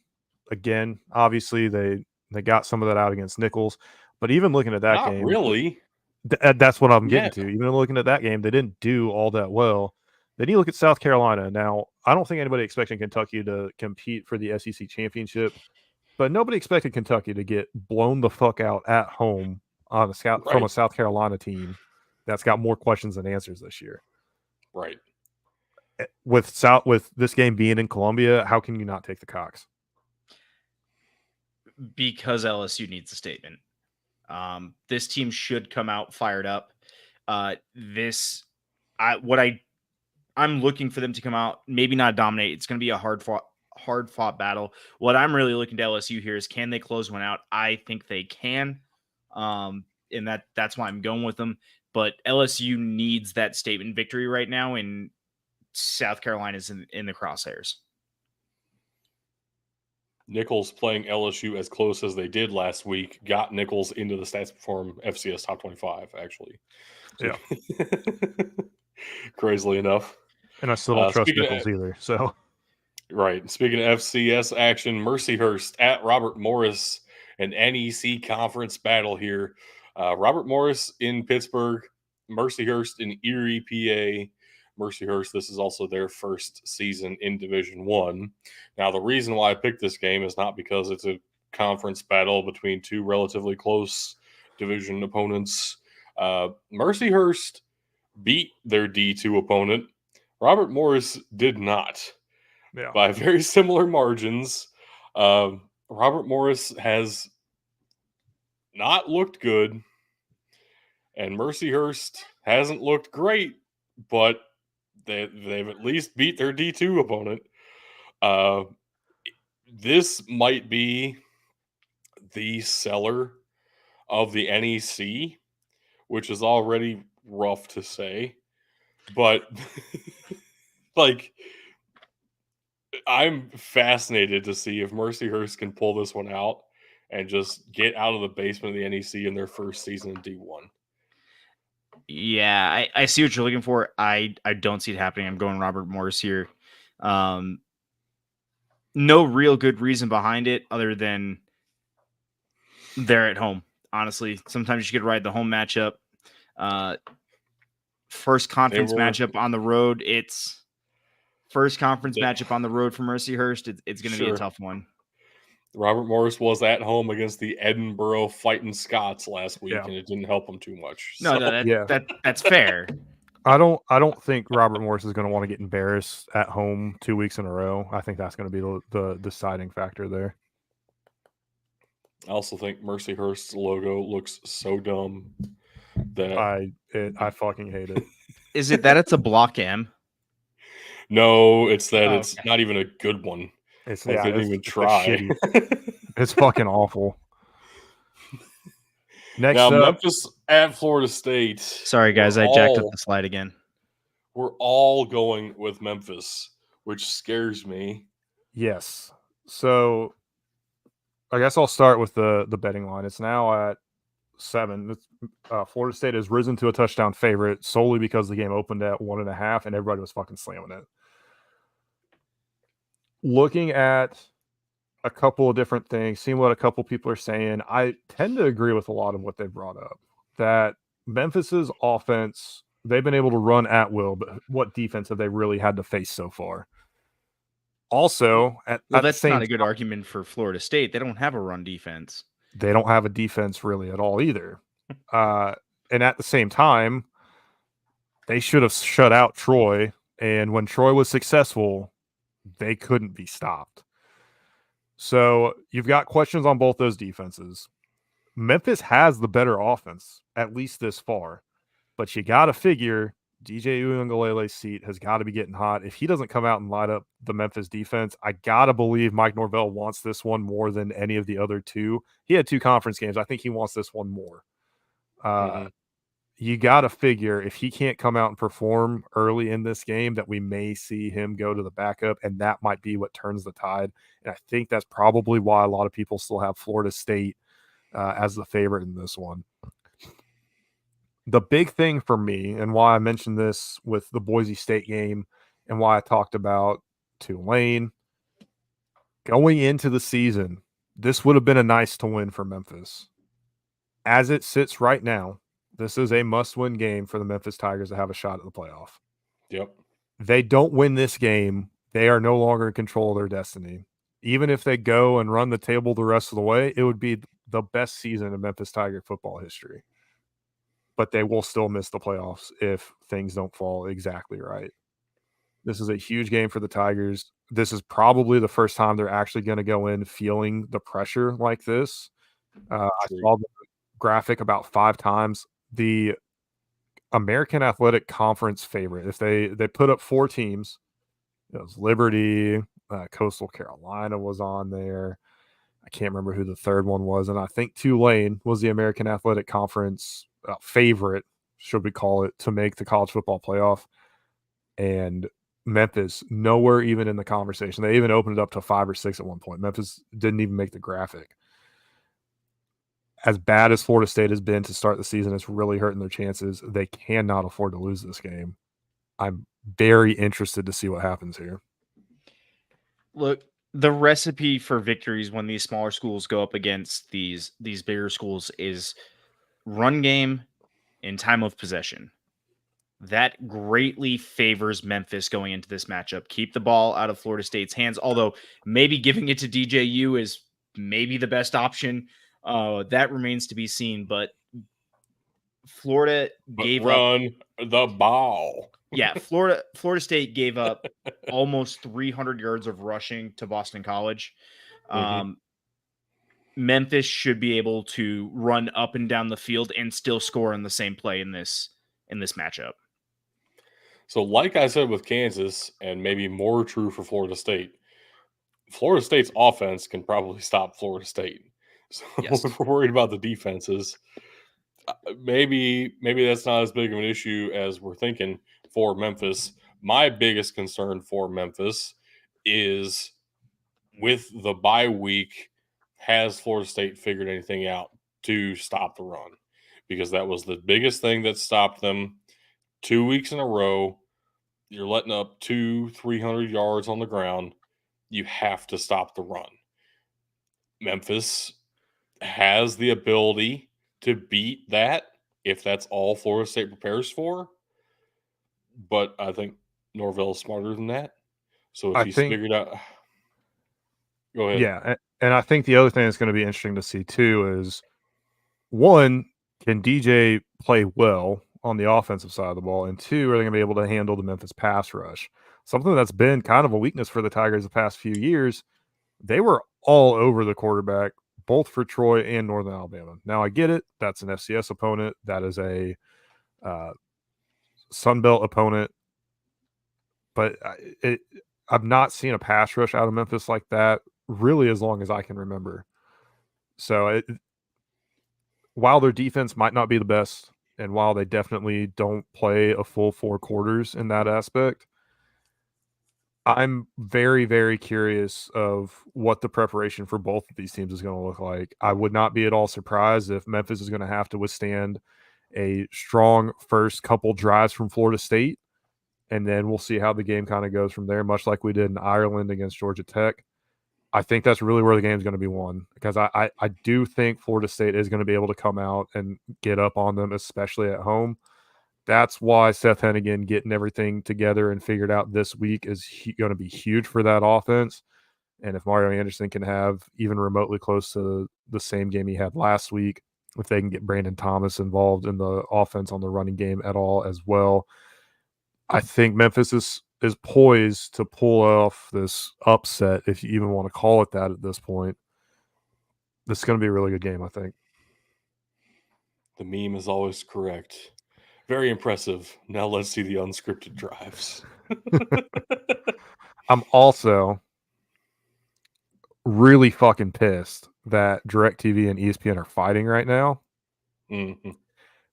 again. Obviously, they got some of that out against Nichols, but even looking at that Not game, really. That's what I'm getting to. Even looking at that game, they didn't do all that well. Then you look at South Carolina. Now, I don't think anybody expecting Kentucky to compete for the SEC championship, But nobody expected Kentucky to get blown the fuck out at home on from a South Carolina team that's got more questions than answers this year. Right. With this game being in Columbia, how can you not take the Cox? Because LSU needs a statement. This team should come out fired up. I'm looking for them to come out, maybe not dominate. It's going to be a hard fought battle. What I'm really looking to LSU here is, can they close one out? I think they can. And that's why I'm going with them. But LSU needs that statement victory right now, and South Carolina's in the crosshairs. Nichols playing LSU as close as they did last week got Nichols into the Stats Perform FCS Top 25, actually. Yeah. Crazily enough. And I still don't trust Nichols either. So, right. Speaking of FCS action, Mercyhurst at Robert Morris, an NEC conference battle here. Robert Morris in Pittsburgh, Mercyhurst in Erie, PA. Mercyhurst, this is also their first season in Division I. Now, the reason why I picked this game is not because it's a conference battle between two relatively close division opponents. Mercyhurst beat their D2 opponent. Robert Morris did not. Yeah. By very similar margins. Robert Morris has not looked good, and Mercyhurst hasn't looked great, but they've at least beat their D2 opponent. This might be the seller of the NEC, which is already rough to say, but like, I'm fascinated to see if Mercyhurst can pull this one out and just get out of the basement of the NEC in their first season in D1. Yeah, I see what you're looking for. I don't see it happening. I'm going Robert Morris here. No real good reason behind it other than they're at home. Honestly, sometimes you could ride the home matchup. First conference matchup on the road. It's first conference matchup on the road for Mercyhurst. It's going to be a tough one. Robert Morris was at home against the Edinburgh Fighting Scots last week, and it didn't help them too much. That's fair. I don't think Robert Morris is going to want to get embarrassed at home 2 weeks in a row. I think that's going to be the deciding factor there. I also think Mercyhurst's logo looks so dumb that I fucking hate it. Is it that it's a block M? No, it's that it's not even a good one. It's like they didn't even try. It's fucking awful. Next now, up, Memphis at Florida State. Sorry, guys, I jacked up the slide again. We're all going with Memphis, which scares me. Yes. So, I guess I'll start with the betting line. It's now at 7. Florida State has risen to a touchdown favorite solely because the game opened at 1.5 and everybody was fucking slamming it. Looking at a couple of different things, seeing what a couple people are saying, I tend to agree with a lot of what they brought up. That Memphis's offense, they've been able to run at will, but what defense have they really had to face so far? Also, that's not a good argument for Florida State. They don't have a run defense. They don't have a defense really at all either. And at the same time, they should have shut out Troy. And when Troy was successful, they couldn't be stopped. So you've got questions on both those defenses. Memphis has the better offense, at least this far. But you got to figure DJ Uiagalelei's seat has got to be getting hot. If he doesn't come out and light up the Memphis defense, I got to believe Mike Norvell wants this one more than any of the other two. He had 2 conference games. I think he wants this one more. You got to figure if he can't come out and perform early in this game that we may see him go to the backup, and that might be what turns the tide. And I think that's probably why a lot of people still have Florida State as the favorite in this one. The big thing for me, and why I mentioned this with the Boise State game and why I talked about Tulane, going into the season, this would have been a nice to win for Memphis. As it sits right now, this is a must-win game for the Memphis Tigers to have a shot at the playoff. Yep. They don't win this game, they are no longer in control of their destiny. even if they go and run the table the rest of the way, it would be the best season in Memphis Tiger football history. But they will still miss the playoffs if things don't fall exactly right. This is a huge game for the Tigers. This is probably the first time they're actually going to go in feeling the pressure like this. I saw the graphic about 5 times. The American Athletic Conference favorite, if they put up 4 teams, it was Liberty, Coastal Carolina was on there. I can't remember who the third one was, and I think Tulane was the American Athletic Conference favorite, should we call it, to make the college football playoff. And Memphis, nowhere even in the conversation. They even opened it up to 5 or 6 at one point. Memphis didn't even make the graphic. As bad as Florida State has been to start the season, it's really hurting their chances. They cannot afford to lose this game. I'm very interested to see what happens here. Look, the recipe for victories when these smaller schools go up against these bigger schools is run game and time of possession. That greatly favors Memphis going into this matchup. Keep the ball out of Florida State's hands, although maybe giving it to DJU is maybe the best option. That remains to be seen, but Florida gave up the ball. Yeah, Florida State gave up almost 300 yards of rushing to Boston College. Memphis should be able to run up and down the field and still score in the same play in this matchup. So, like I said with Kansas, and maybe more true for Florida State's offense can probably stop Florida State. So, Yes. if we're worried about the defenses, maybe that's not as big of an issue as we're thinking for Memphis. My biggest concern for Memphis is with the bye week, has Florida State figured anything out to stop the run? Because that was the biggest thing that stopped them 2 weeks in a row. You're letting up 200-300 yards on the ground. You have to stop the run. Memphis has the ability to beat that if that's all Florida State prepares for. But I think Norvell is smarter than that. So if he's figured out, go ahead. Yeah, and I think the other thing that's going to be interesting to see too is, one, can DJ play well on the offensive side of the ball? And 2, are they going to be able to handle the Memphis pass rush? Something that's been kind of a weakness for the Tigers the past few years. They were all over the quarterback, both for Troy and Northern Alabama. Now, I get it. That's an FCS opponent. That is a Sun Belt opponent. But I've not seen a pass rush out of Memphis like that really as long as I can remember. So while their defense might not be the best, and while they definitely don't play a full 4 quarters in that aspect, I'm very, very curious of what the preparation for both of these teams is going to look like. I would not be at all surprised if Memphis is going to have to withstand a strong first couple drives from Florida State, and then we'll see how the game kind of goes from there, much like we did in Ireland against Georgia Tech. I think that's really where the game's going to be won, because I do think Florida State is going to be able to come out and get up on them, especially at home. That's why Seth Hennigan getting everything together and figured out this week is going to be huge for that offense. And if Mario Anderson can have even remotely close to the same game he had last week, if they can get Brandon Thomas involved in the offense on the running game at all as well, I think Memphis is poised to pull off this upset, if you even want to call it that at this point. This is going to be a really good game, I think. The meme is always correct. Very impressive. Now let's see the unscripted drives. I'm also really fucking pissed that DirecTV and ESPN are fighting right now. Mm-hmm.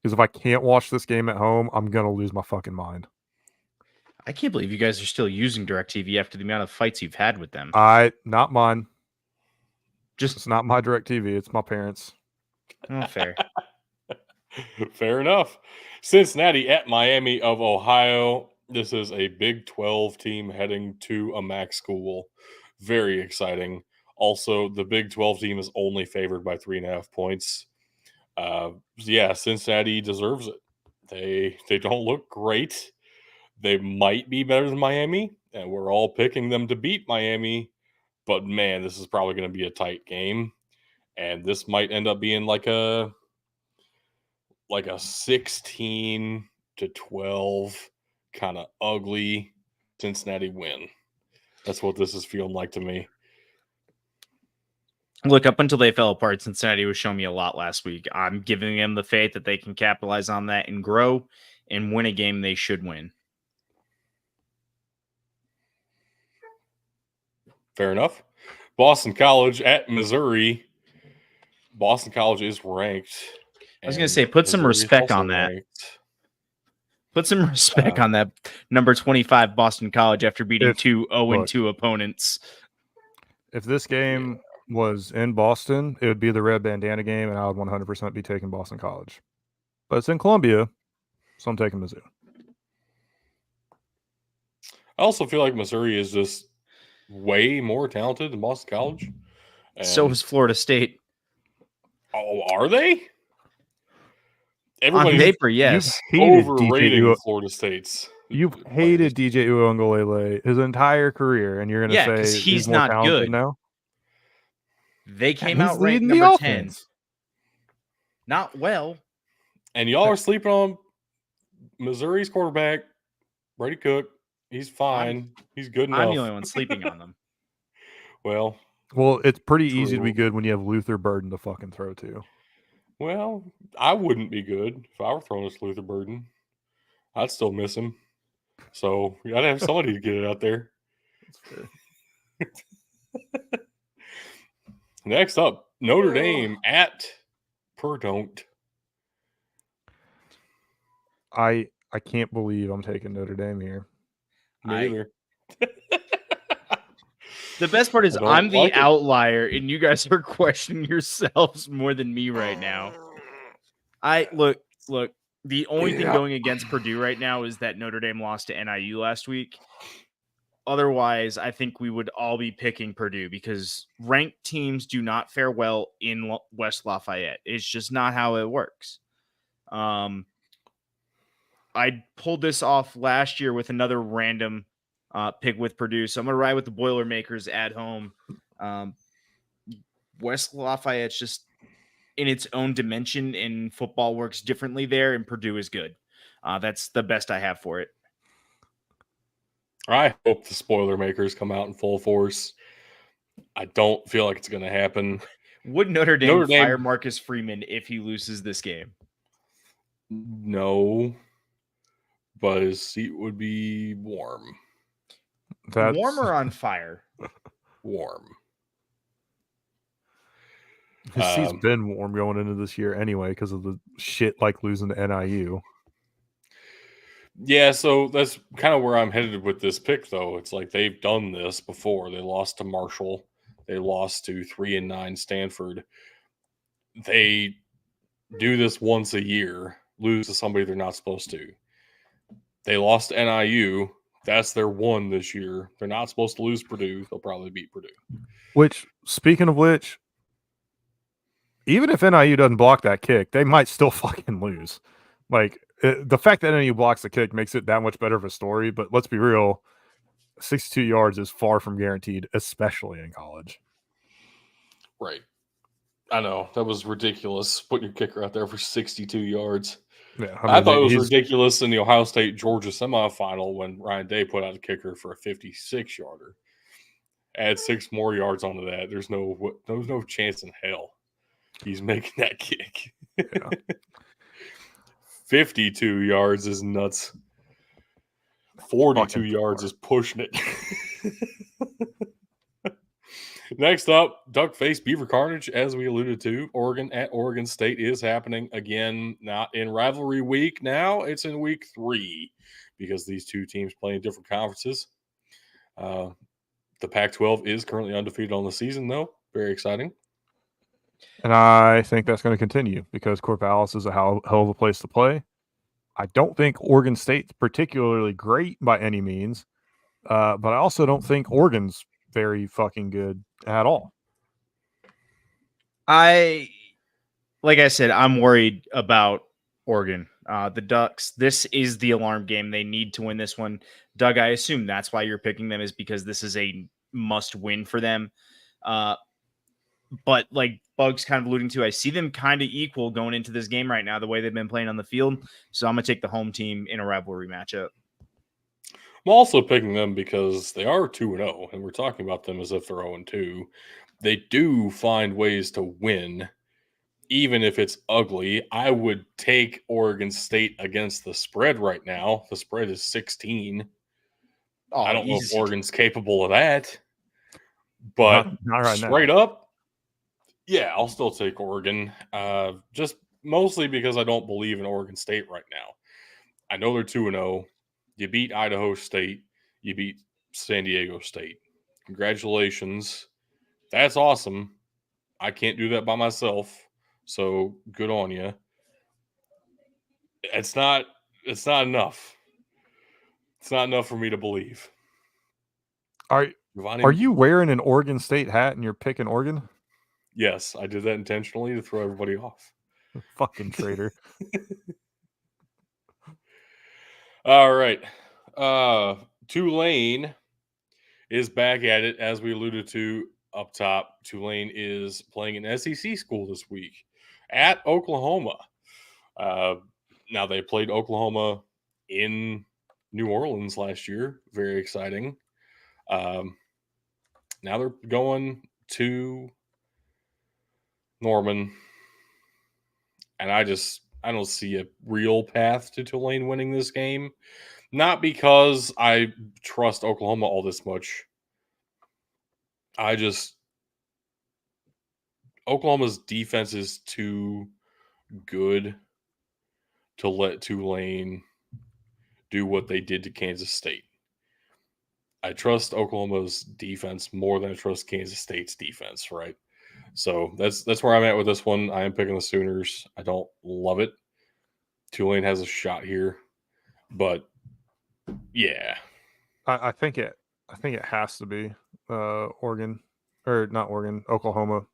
Because if I can't watch this game at home, I'm going to lose my fucking mind. I can't believe you guys are still using DirecTV after the amount of fights you've had with them. Not mine. Just It's not my DirecTV. It's my parents. Oh, fair. Fair enough. Cincinnati at Miami of Ohio. This is a Big 12 team heading to a MAC school. Very exciting. Also, the Big 12 team is only favored by 3.5 points. Yeah, Cincinnati deserves it. They don't look great. They might be better than Miami, and we're all picking them to beat Miami. But man, this is probably going to be a tight game, and this might end up being like a 16-12 kind of ugly Cincinnati win. That's what this is feeling like to me. Look, up until they fell apart, Cincinnati was showing me a lot last week. I'm giving them the faith that they can capitalize on that and grow and win a game they should win. Fair enough. Boston College at Missouri. Boston College is ranked. I was going to say, put some respect on that. Ranked. Put some respect on that number 25 Boston College after beating two 0-2 opponents. If this game was in Boston, it would be the red bandana game, and I would 100% be taking Boston College. But it's in Columbia, so I'm taking Mizzou. I also feel like Missouri is just way more talented than Boston College. So is Florida State. Oh, are they? On paper, yes. Overrating Florida State's. You've hated DJ Uiagalelei his entire career, and you're going to say he's more not good now? They came out ranked number 10. Not well. And y'all are sleeping on Missouri's quarterback, Brady Cook. He's fine. He's good enough. I'm the only one sleeping on them. Well, it's pretty easy to be good when you have Luther Burden to fucking throw to. Well, I wouldn't be good if I were throwing this Luther Burden. I'd still miss him. So you gotta have somebody to get it out there. That's fair. Next up, Notre Dame at Purdue. I can't believe I'm taking Notre Dame here. Me either. The best part is I'm the outlier, and you guys are questioning yourselves more than me right now. Look. The only thing going against Purdue right now is that Notre Dame lost to NIU last week. Otherwise, I think we would all be picking Purdue because ranked teams do not fare well in West Lafayette. It's just not how it works. I pulled this off last year with another random pick with Purdue. So I'm going to ride with the Boilermakers at home. West Lafayette's just in its own dimension, and football works differently there, and Purdue is good. That's the best I have for it. I hope the Spoilermakers come out in full force. I don't feel like it's going to happen. Would Notre Dame fire Marcus Freeman if he loses this game? No, but his seat would be warm. Warm or on fire? Warm. His seat's been warm going into this year anyway because of the shit like losing to NIU. Yeah, so that's kind of where I'm headed with this pick, though. It's like they've done this before. They lost to Marshall. They lost to 3-9 Stanford. They do this once a year, lose to somebody they're not supposed to. They lost to NIU. That's their one this year. They're not supposed to lose Purdue. They'll probably beat Purdue. Which, speaking of which, even if NIU doesn't block that kick, they might still fucking lose. Like, the fact that NIU blocks the kick makes it that much better of a story, but let's be real, 62 yards is far from guaranteed, especially in college. Right. I know. That was ridiculous, putting your kicker out there for 62 yards. Yeah, I thought it was ridiculous in the Ohio State-Georgia semifinal when Ryan Day put out a kicker for a 56-yarder. Add 6 more yards onto that. There's no chance in hell he's making that kick. Yeah. 52 yards is nuts. 42 yards is pushing it. Next up, Duck Face Beaver Carnage, as we alluded to. Oregon at Oregon State is happening again, not in rivalry week now. It's in week 3 because these two teams play in different conferences. The Pac-12 is currently undefeated on the season, though. Very exciting. And I think that's going to continue because Corvallis is a hell of a place to play. I don't think Oregon State's particularly great by any means, but I also don't think Oregon's very fucking good at all. Like I said, I'm worried about Oregon. The Ducks, this is the alarm game. They need to win this one. Doug, I assume that's why you're picking them, is because this is a must win for them. But like Bug's kind of alluding to, I see them kind of equal going into this game right now, the way they've been playing on the field. So I'm going to take the home team in a rivalry matchup. I'm also picking them because they are 2-0, and we're talking about them as if they're 0-2. They do find ways to win, even if it's ugly. I would take Oregon State against the spread right now. The spread is 16. Oh, I don't know if easy. Oregon's capable of that, but Not right now. straight up, yeah, I'll still take Oregon. Just mostly because I don't believe in Oregon State right now. I know they're 2-0. You beat Idaho State. You beat San Diego State. Congratulations. That's awesome. I can't do that by myself. So good on you. It's not enough. It's not enough for me to believe. Are Giovanni, you wearing an Oregon State hat and you're picking Oregon? Yes, I did that intentionally to throw everybody off. Fucking traitor. All right. Tulane is back at it, as we alluded to up top. Tulane is playing an SEC school this week at Oklahoma. Now, they played Oklahoma in New Orleans last year. Very exciting. Now they're going to Norman. And I don't see a real path to Tulane winning this game. Not because I trust Oklahoma all this much. Oklahoma's defense is too good to let Tulane do what they did to Kansas State. I trust Oklahoma's defense more than I trust Kansas State's defense, right? So that's where I'm at with this one. I am picking the Sooners. I don't love it. Tulane has a shot here, but yeah. I think it has to be Oregon, or not Oregon, Oklahoma.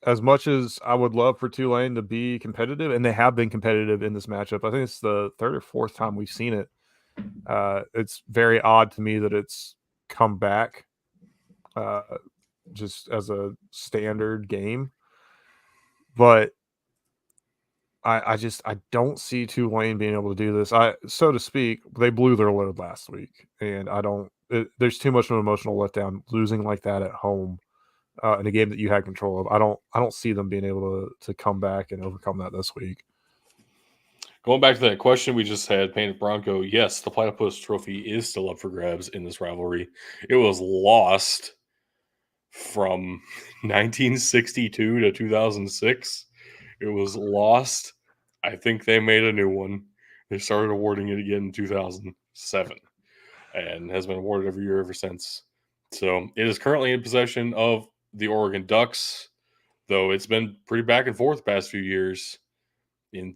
As much as I would love for Tulane to be competitive, and they have been competitive in this matchup, I think it's the third or fourth time we've seen it. It's very odd to me that it's come back just as a standard game. But I don't see Tulane being able to do this. So to speak, they blew their load last week, and there's too much of an emotional letdown losing like that at home in a game that you had control of. I don't see them being able to come back and overcome that this week. Going back to that question we just had, Painted Bronco, yes, the Platypus Trophy is still up for grabs in this rivalry. It was lost from 1962 to 2006. It was lost. I think they made a new one. They started awarding it again in 2007 and has been awarded every year ever since. So it is currently in possession of the Oregon Ducks, though it's been pretty back and forth the past few years. In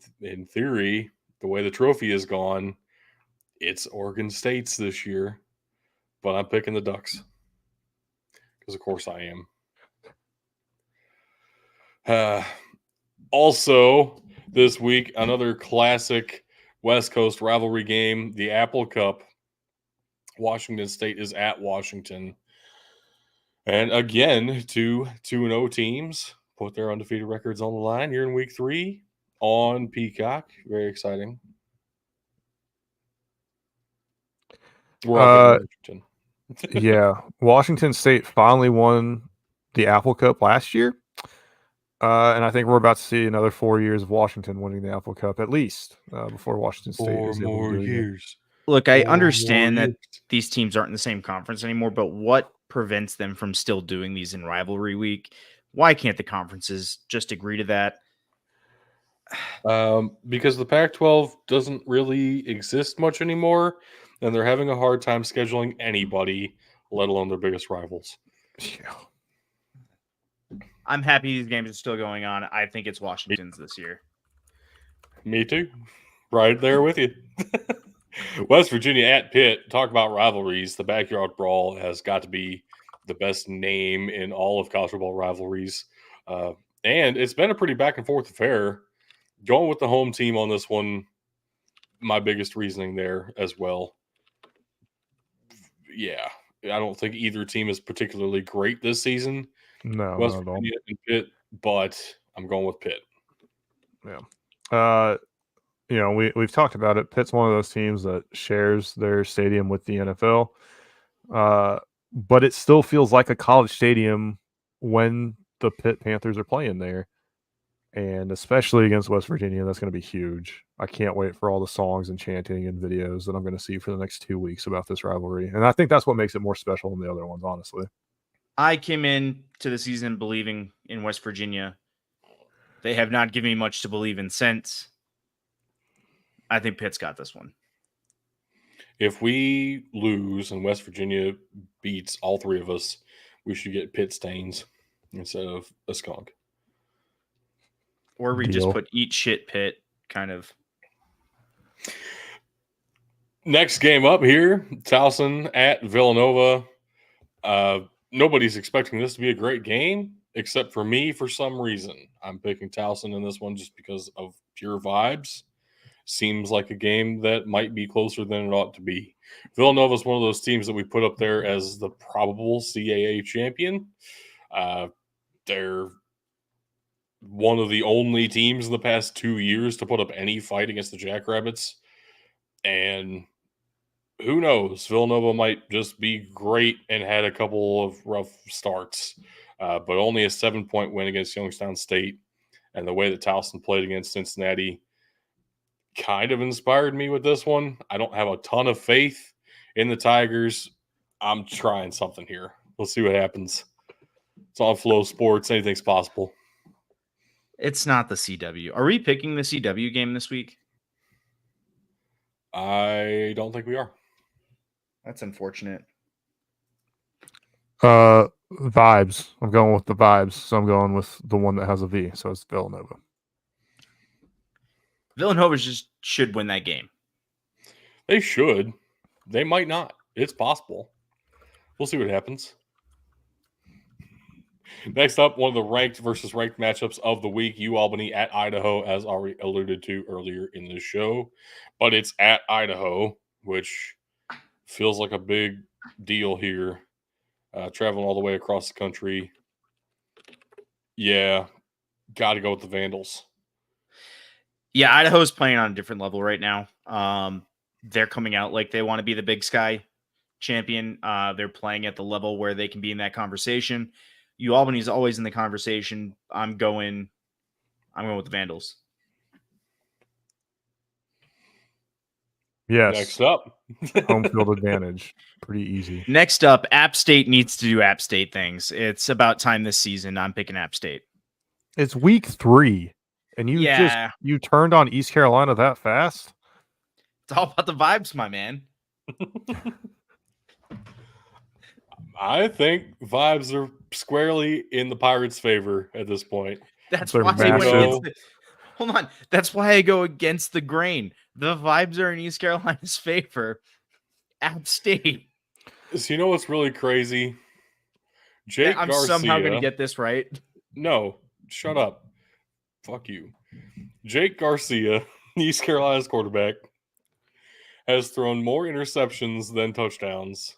theory, the way the trophy has gone, it's Oregon State's this year, but I'm picking the Ducks because, of course, I am. Also, this week, another classic West Coast rivalry game, the Apple Cup. Washington State is at Washington. And again, 2-0 teams put their undefeated records on the line here in week 3 on Peacock. Very exciting. We're all Washington. Yeah. Washington State finally won the Apple Cup last year. And I think we're about to see another 4 years of Washington winning the Apple Cup, at least, before Washington State is able to do it again. Look, I understand that these teams aren't in the same conference anymore, but what prevents them from still doing these in rivalry week? Why can't the conferences just agree to that? Because the Pac-12 doesn't really exist much anymore, and they're having a hard time scheduling anybody, let alone their biggest rivals. Yeah. I'm happy these games are still going on. I think it's Washington's this year. Me too. Right there with you. West Virginia at Pitt. Talk about rivalries. The backyard brawl has got to be the best name in all of college football rivalries. And it's been a pretty back and forth affair. Going with the home team on this one, my biggest reasoning there as well. Yeah, I don't think either team is particularly great this season. No, West not at all. Virginia and Pitt, but I'm going with Pitt. Yeah. We've talked about it. Pitt's one of those teams that shares their stadium with the NFL. But it still feels like a college stadium when the Pitt Panthers are playing there. And especially against West Virginia, that's going to be huge. I can't wait for all the songs and chanting and videos that I'm going to see for the next 2 weeks about this rivalry. And I think that's what makes it more special than the other ones, honestly. I came in to the season believing in West Virginia. They have not given me much to believe in since. I think Pitt's got this one. If we lose and West Virginia beats all three of us, we should get Pitt stains instead of a skunk. Or we just put eat shit Pitt kind of. Next game up here, Towson at Villanova. Nobody's expecting this to be a great game except for me for some reason. I'm picking Towson in this one just because of pure vibes. Seems like a game that might be closer than it ought to be. Villanova is one of those teams that we put up there as the probable CAA champion. They're one of the only teams in the past 2 years to put up any fight against the Jackrabbits. And who knows? Villanova might just be great and had a couple of rough starts, but only a 7-point win against Youngstown State. And the way that Towson played against Cincinnati kind of inspired me with this one. I don't have a ton of faith in the Tigers. I'm trying something here. We'll see what happens. It's on Flow Sports. Anything's possible. It's not the CW. Are we picking the CW game this week? I don't think we are. That's unfortunate. Vibes. I'm going with the vibes. So I'm going with the one that has a V. So it's Villanova. Villanova just should win that game. They should. They might not. It's possible. We'll see what happens. Next up, one of the ranked versus ranked matchups of the week, UAlbany at Idaho, as already alluded to earlier in the show. But it's at Idaho, which feels like a big deal here. Traveling all the way across the country. Yeah, got to go with the Vandals. Yeah, Idaho's playing on a different level right now. They're coming out like they want to be the Big Sky champion. They're playing at the level where they can be in that conversation. UAlbany is always in the conversation. I'm going with the Vandals. Yes. Next up. Home field advantage. Pretty easy. Next up, App State needs to do App State things. It's about time this season. I'm picking App State. It's week 3. And you turned on East Carolina that fast? It's all about the vibes, my man. I think vibes are squarely in the Pirates' favor at this point. That's why hold on. That's why I go against the grain. The vibes are in East Carolina's favor. App State. So you know what's really crazy? Jake I'm Garcia. somehow going to get this right. No, shut up. Fuck you. Jake Garcia, East Carolina's quarterback, has thrown more interceptions than touchdowns.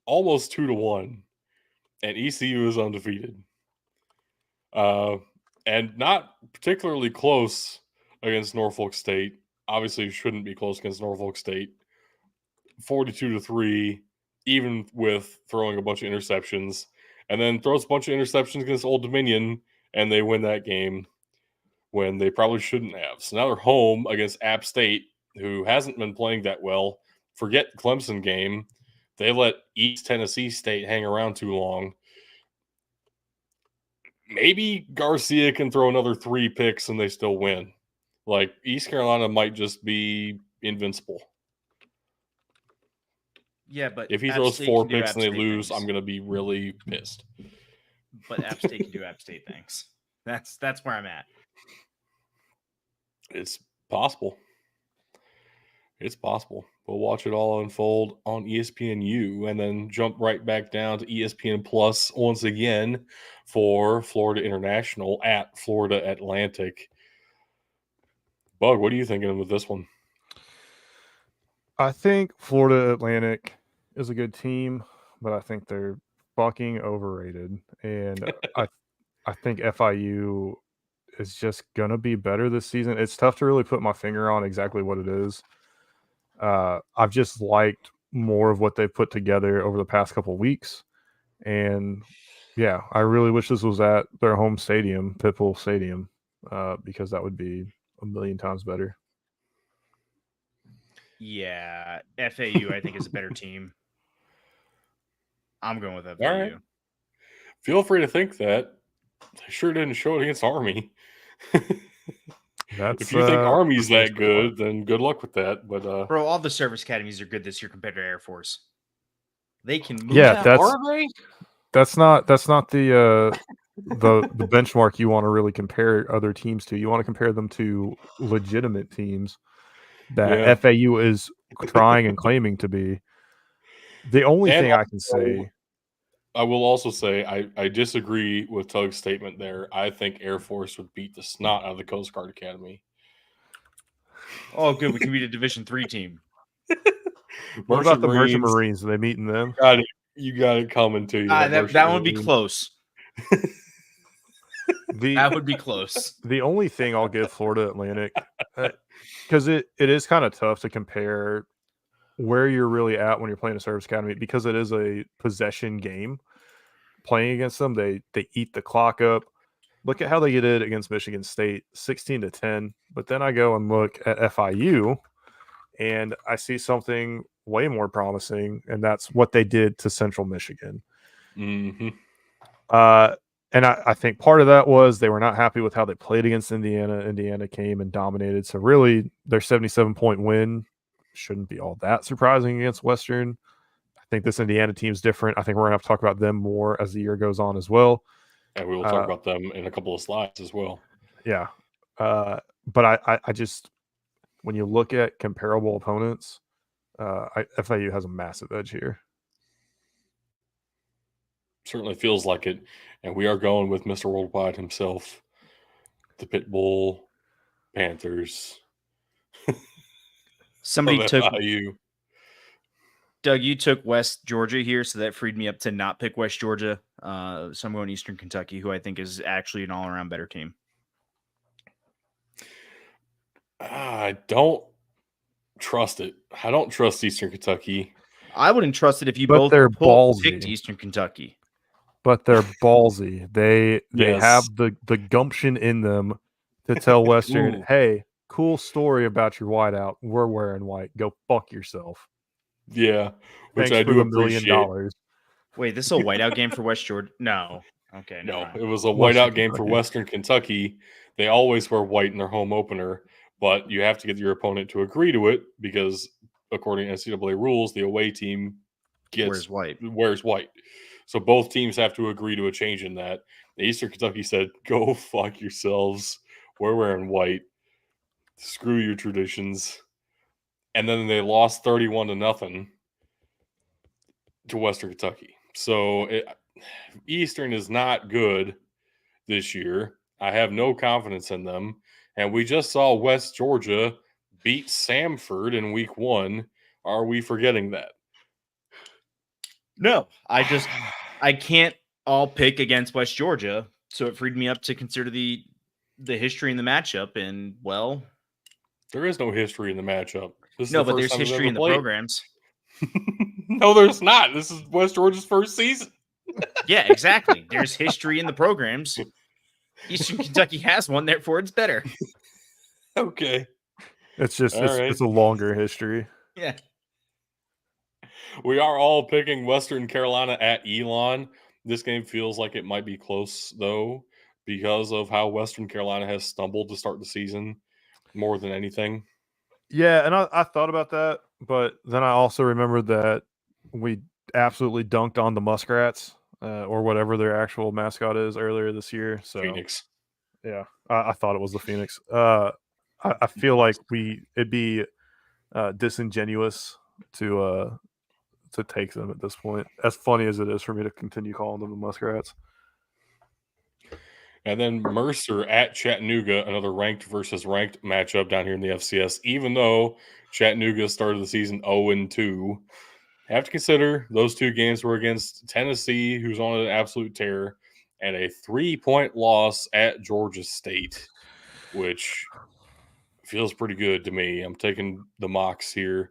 Almost 2-1. And ECU is undefeated. And not particularly close against Norfolk State. Obviously, shouldn't be close against Norfolk State. 42-3, even with throwing a bunch of interceptions. And then throws a bunch of interceptions against Old Dominion, and they win that game when they probably shouldn't have. So now they're home against App State, who hasn't been playing that well. Forget the Clemson game. They let East Tennessee State hang around too long. Maybe Garcia can throw another 3 picks and they still win. Like, East Carolina might just be invincible. Yeah, but if he throws 4 picks and they lose, I'm going to be really pissed. But App State can do App State things. That's where I'm at. It's possible. It's possible. We'll watch it all unfold on ESPNU and then jump right back down to ESPN Plus once again for Florida International at Florida Atlantic. Bug, what are you thinking with this one? I think Florida Atlantic is a good team, but I think they're fucking overrated. And I think FIU is just gonna be better this season. It's tough to really put my finger on exactly what it is. I've just liked more of what they've put together over the past couple weeks, and yeah, I really wish this was at their home stadium, Pitbull Stadium, because that would be a million times better. Yeah, FAU I think is a better team. I'm going with FAU. All right. Feel free to think that. They sure didn't show it against Army. That's if you think Army's that's that good, then good luck with that. But Bro, all the service academies are good this year compared to Air Force. They can move. Yeah, are they? that's not the benchmark you want to really compare other teams to. You want to compare them to legitimate teams that Yeah. FAU is trying and claiming to be. The only And thing I can say, I will also say I disagree with Tug's statement there. I think Air Force would beat the snot out of the Coast Guard Academy. Oh, good. We can beat a Division III team. what about the Merchant Marines? Are they meeting them? You got it coming to you. That would be close. That would be close. The only thing I'll give Florida Atlantic, because it is kind of tough to compare where you're really at when you're playing a service academy, because it is a possession game. Playing against them, they eat the clock up. Look at how they did against Michigan State, 16-10. But then I go and look at FIU, and I see something way more promising, and that's what they did to Central Michigan. Mm-hmm. And I think part of that was they were not happy with how they played against Indiana. Indiana came and dominated. So really, their 77-point win shouldn't be all that surprising against Western. I think this Indiana team's different. I think we're going to have to talk about them more as the year goes on as well. And we will talk about them in a couple of slides as well. Yeah. But I just, when you look at comparable opponents, FIU has a massive edge here. Certainly feels like it. And we are going with Mr. Worldwide himself, the Pitbull Panthers. Somebody took FIU. Doug, you took West Georgia here, so that freed me up to not pick West Georgia. So I'm going Eastern Kentucky, who I think is actually an all-around better team. I don't trust it. I don't trust Eastern Kentucky. I wouldn't trust it if you both picked Eastern Kentucky. But they're ballsy. They have the gumption in them to tell Western, hey, cool story about your whiteout. We're wearing white. Go fuck yourself. Yeah, which Thanks I for do $1 million. appreciate. Wait, this is a whiteout game for West Georgia? No. Okay. No, it was a whiteout game for Western Kentucky. They always wear white in their home opener, but you have to get your opponent to agree to it because, according to NCAA rules, the away team wears white. So both teams have to agree to a change in that. Eastern Kentucky said, go fuck yourselves. We're wearing white. Screw your traditions. And then they lost 31-0 to Western Kentucky. So Eastern is not good this year. I have no confidence in them. And we just saw West Georgia beat Samford in week 1. Are we forgetting that? No, I can't all pick against West Georgia. So it freed me up to consider the history in the matchup. And, well, there is no history in the matchup. No, but there's history in the programs. No, there's not. This is West Georgia's first season. Yeah, exactly. There's history in the programs. Eastern Kentucky has one, therefore it's better. Okay. It's just it's a longer history. Yeah. We are all picking Western Carolina at Elon. This game feels like it might be close, though, because of how Western Carolina has stumbled to start the season more than anything. Yeah, and I thought about that, but then I also remembered that we absolutely dunked on the Muskrats or whatever their actual mascot is earlier this year. So Phoenix. Yeah, I thought it was the Phoenix. I feel like it'd be disingenuous to take them at this point. As funny as it is for me to continue calling them the Muskrats. And then Mercer at Chattanooga, another ranked versus ranked matchup down here in the FCS. Even though Chattanooga started the season 0-2, have to consider those two games were against Tennessee, who's on an absolute tear, and a 3-point loss at Georgia State, which feels pretty good to me. I'm taking the Mocs here.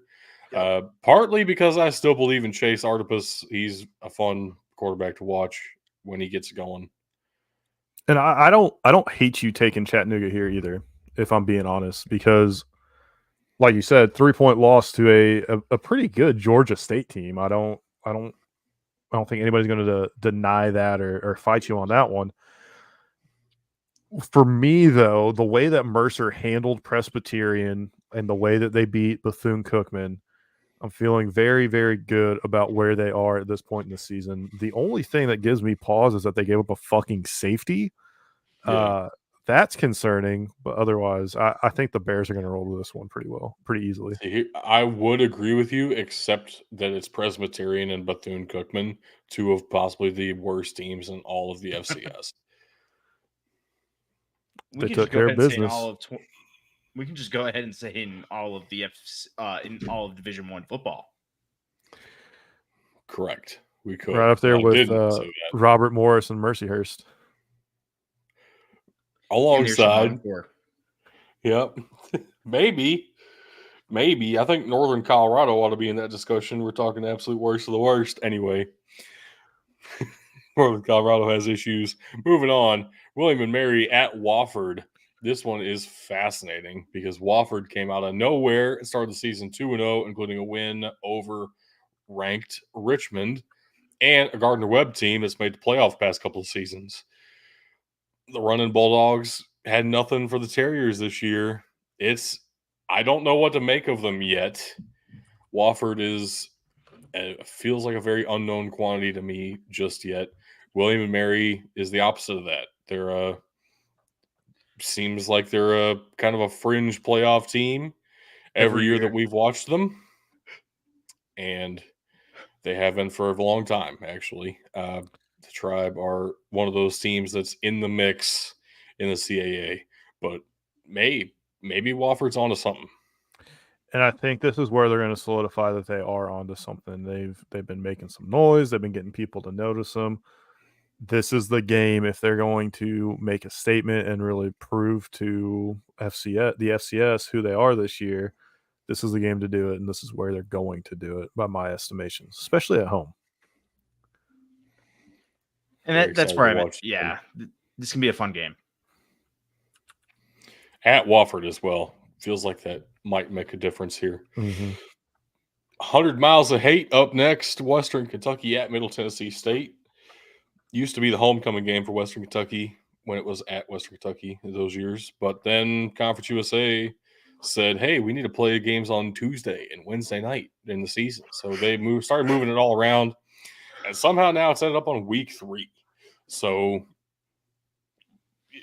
Partly because I still believe in Chase Artipus. He's a fun quarterback to watch when he gets going. And I don't hate you taking Chattanooga here either, if I'm being honest, because like you said, 3-point loss to a pretty good Georgia State team. I don't think anybody's going to deny that or fight you on that one. For me, though, the way that Mercer handled Presbyterian and the way that they beat Bethune-Cookman, I'm feeling very, very good about where they are at this point in the season. The only thing that gives me pause is that they gave up a fucking safety. Yeah. That's concerning, but otherwise, I think the Bears are going to roll this one pretty easily. I would agree with you, except that it's Presbyterian and Bethune-Cookman, two of possibly the worst teams in all of the FCS. We can just go ahead and say in all of we can just go ahead and say in all of the in all of Division I football. Correct. We could. Right up there with Robert Morris and Mercyhurst. Alongside. Yep. Maybe. I think Northern Colorado ought to be in that discussion. We're talking absolute worst of the worst. Anyway. Northern Colorado has issues. Moving on. William and Mary at Wofford. This one is fascinating because Wofford came out of nowhere and started the season 2-0, including a win over ranked Richmond and a Gardner-Webb team that's made the playoff past couple of seasons. The Running Bulldogs had nothing for the Terriers this year. I don't know what to make of them yet. Wofford feels like a very unknown quantity to me just yet. William and Mary is the opposite of that. They're seems like they're a kind of a fringe playoff team every year that we've watched them, and they have been for a long time. Actually, the Tribe are one of those teams that's in the mix in the CAA, but maybe Wofford's onto something. And I think this is where they're going to solidify that they are onto something. They've been making some noise. They've been getting people to notice them. This is the game if they're going to make a statement and really prove to the FCS who they are this year. This is the game to do it, and this is where they're going to do it by my estimations, especially at home. And that's where I'm at. Yeah, this can be a fun game. At Wofford as well. Feels like that might make a difference here. Mm-hmm. 100 Miles of Hate up next. Western Kentucky at Middle Tennessee State. Used to be the homecoming game for Western Kentucky when it was at Western Kentucky in those years. But then Conference USA said, hey, we need to play games on Tuesday and Wednesday night in the season. So they started moving it all around. And somehow now it's ended up on week 3. So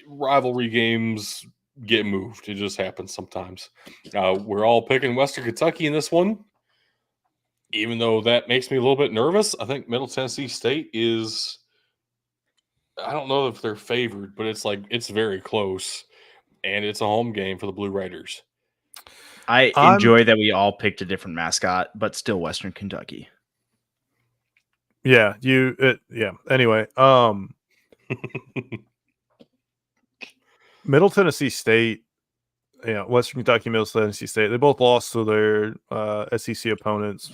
rivalry games get moved. It just happens sometimes. We're all picking Western Kentucky in this one. Even though that makes me a little bit nervous, I think Middle Tennessee State is... I don't know if they're favored, but it's very close, and it's a home game for the Blue Raiders. I enjoy that we all picked a different mascot, but still Western Kentucky. Yeah, Anyway, Middle Tennessee State, Western Kentucky, Middle Tennessee State, they both lost to their SEC opponents.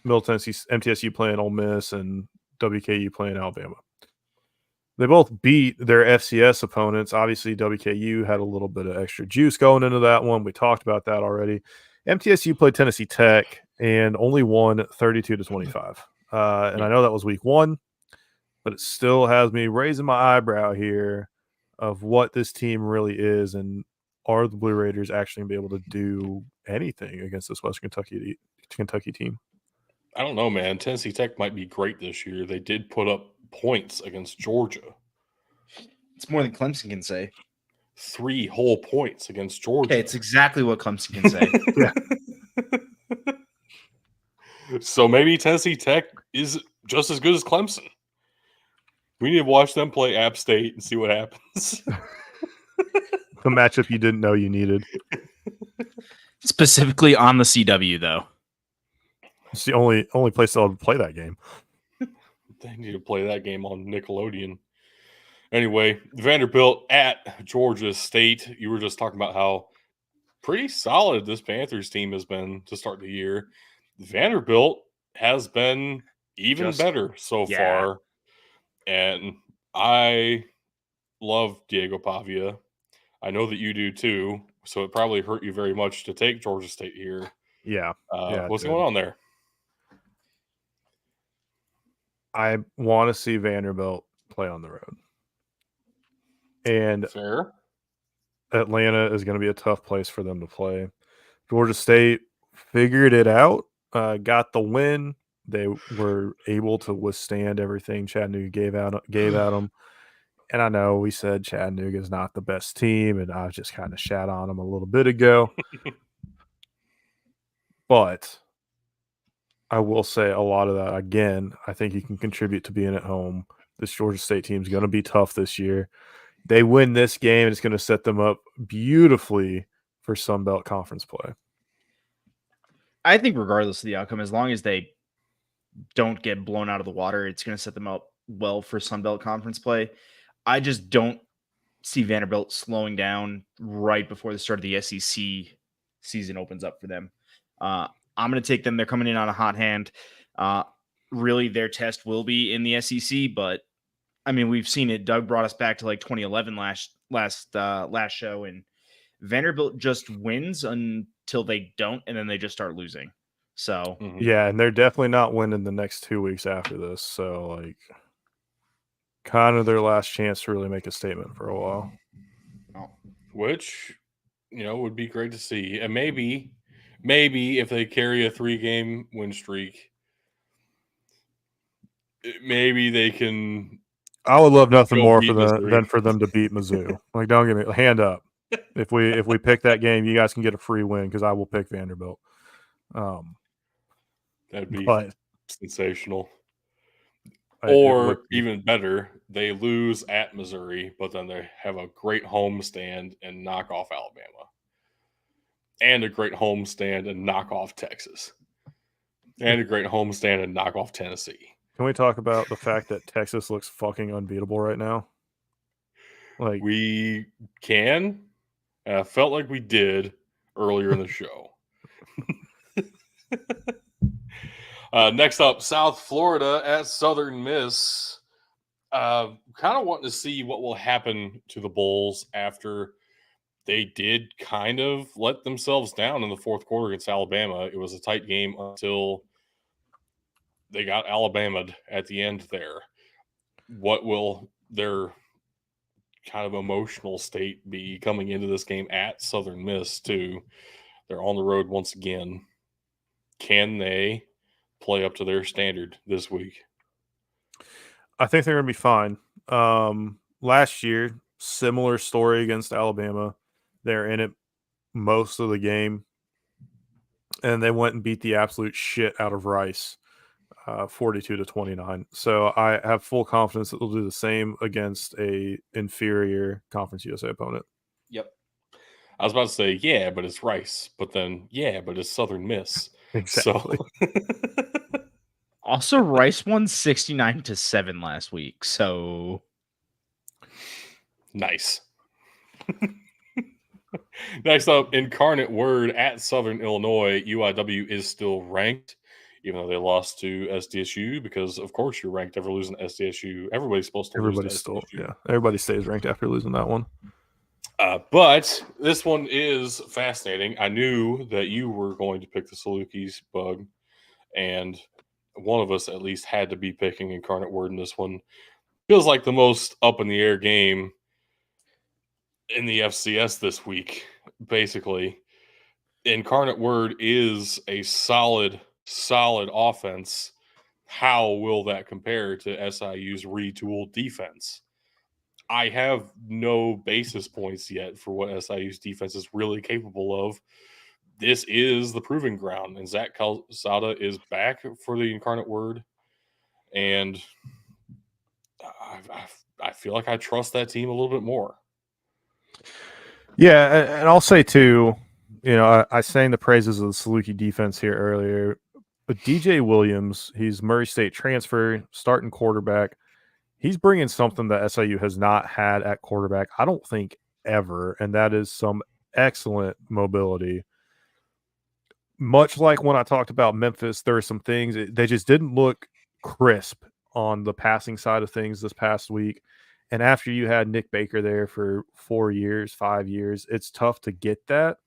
Middle Tennessee, MTSU playing Ole Miss, and WKU playing Alabama. They both beat their FCS opponents. Obviously, WKU had a little bit of extra juice going into that one. We talked about that already. MTSU played Tennessee Tech and only won 32-25. And I know that was week 1, but it still has me raising my eyebrow here of what this team really is, and are the Blue Raiders actually going to be able to do anything against this Western Kentucky team? I don't know, man. Tennessee Tech might be great this year. They did put up points against Georgia. It's more than Clemson can say. 3 whole points against Georgia. Okay, it's exactly what Clemson can say. Yeah. So maybe Tennessee Tech is just as good as Clemson. We need to watch them play App State and see what happens. The matchup you didn't know you needed. Specifically on the CW, though. It's the only place they'll play that game. They need to play that game on Nickelodeon. Anyway, Vanderbilt at Georgia State. You were just talking about how pretty solid this Panthers team has been to start the year. Vanderbilt has been even better so far. And I love Diego Pavia. I know that you do too. So it probably hurt you very much to take Georgia State here. Yeah. What's going on there? I want to see Vanderbilt play on the road. And fair. Atlanta is going to be a tough place for them to play. Georgia State figured it out, got the win. They were able to withstand everything Chattanooga gave at them. And I know we said Chattanooga is not the best team, and I just kind of shat on them a little bit ago. But I will say a lot of that, again, I think you can contribute to being at home. This Georgia State team is going to be tough this year. They win this game, and it's going to set them up beautifully for Sun Belt Conference play. I think regardless of the outcome, as long as they don't get blown out of the water, it's going to set them up well for Sun Belt Conference play. I just don't see Vanderbilt slowing down right before the start of the SEC season opens up for them. I'm going to take them. They're coming in on a hot hand. Really, their test will be in the SEC, but I mean, we've seen it. Doug brought us back to like 2011 last show, and Vanderbilt just wins until they don't, and then they just start losing. So yeah, and they're definitely not winning the next 2 weeks after this. So like, kind of their last chance to really make a statement for a while. Which, would be great to see. And maybe if they carry a 3-game win streak, maybe they can. I would love nothing more than for them to beat Mizzou. Like, don't give me hand up. If we pick that game, you guys can get a free win because I will pick Vanderbilt. That'd be sensational. Or even better, they lose at Missouri, but then they have a great homestand and knock off Alabama. And a great homestand and knock off Texas. And a great homestand and knock off Tennessee. Can we talk about the fact that Texas looks fucking unbeatable right now? Like, we can. And I felt like we did earlier in the show. Next up, South Florida at Southern Miss. Kind of wanting to see what will happen to the Bulls after they did kind of let themselves down in the fourth quarter against Alabama. It was a tight game until they got Alabama'd at the end there. What will their kind of emotional state be coming into this game at Southern Miss too? They're on the road once again. Can they play up to their standard this week? I think they're going to be fine. Last year, similar story against Alabama. They're in it most of the game, and they went and beat the absolute shit out of Rice, 42-29. So I have full confidence that they'll do the same against a inferior Conference USA opponent. Yep. I was about to say, yeah, but it's Rice. But then, yeah, but it's Southern Miss. Exactly. So. Also, Rice won 69-7 last week. So nice. Next up, Incarnate Word at Southern Illinois. UIW is still ranked, even though they lost to SDSU, because, of course, you're ranked after losing to SDSU. Everybody's supposed to lose to SDSU. Yeah, everybody stays ranked after losing that one. But this one is fascinating. I knew that you were going to pick the Salukis, Bug, and one of us at least had to be picking Incarnate Word in this one. Feels like the most up-in-the-air game in the FCS this week, basically. Incarnate Word is a solid offense. How will that compare to SIU's retooled defense? I have no basis points yet for what SIU's defense is really capable of. This is the proving ground, and Zach Calzada is back for the Incarnate Word, and I feel like I trust that team a little bit more. Yeah, and I'll say too, I sang the praises of the Saluki defense here earlier. But DJ Williams, he's Murray State transfer, starting quarterback. He's bringing something that SIU has not had at quarterback, I don't think, ever, and that is some excellent mobility. Much like when I talked about Memphis, there are some things they just didn't look crisp on the passing side of things this past week. And after you had Nick Baker there for 4 years, 5 years, it's tough to get that.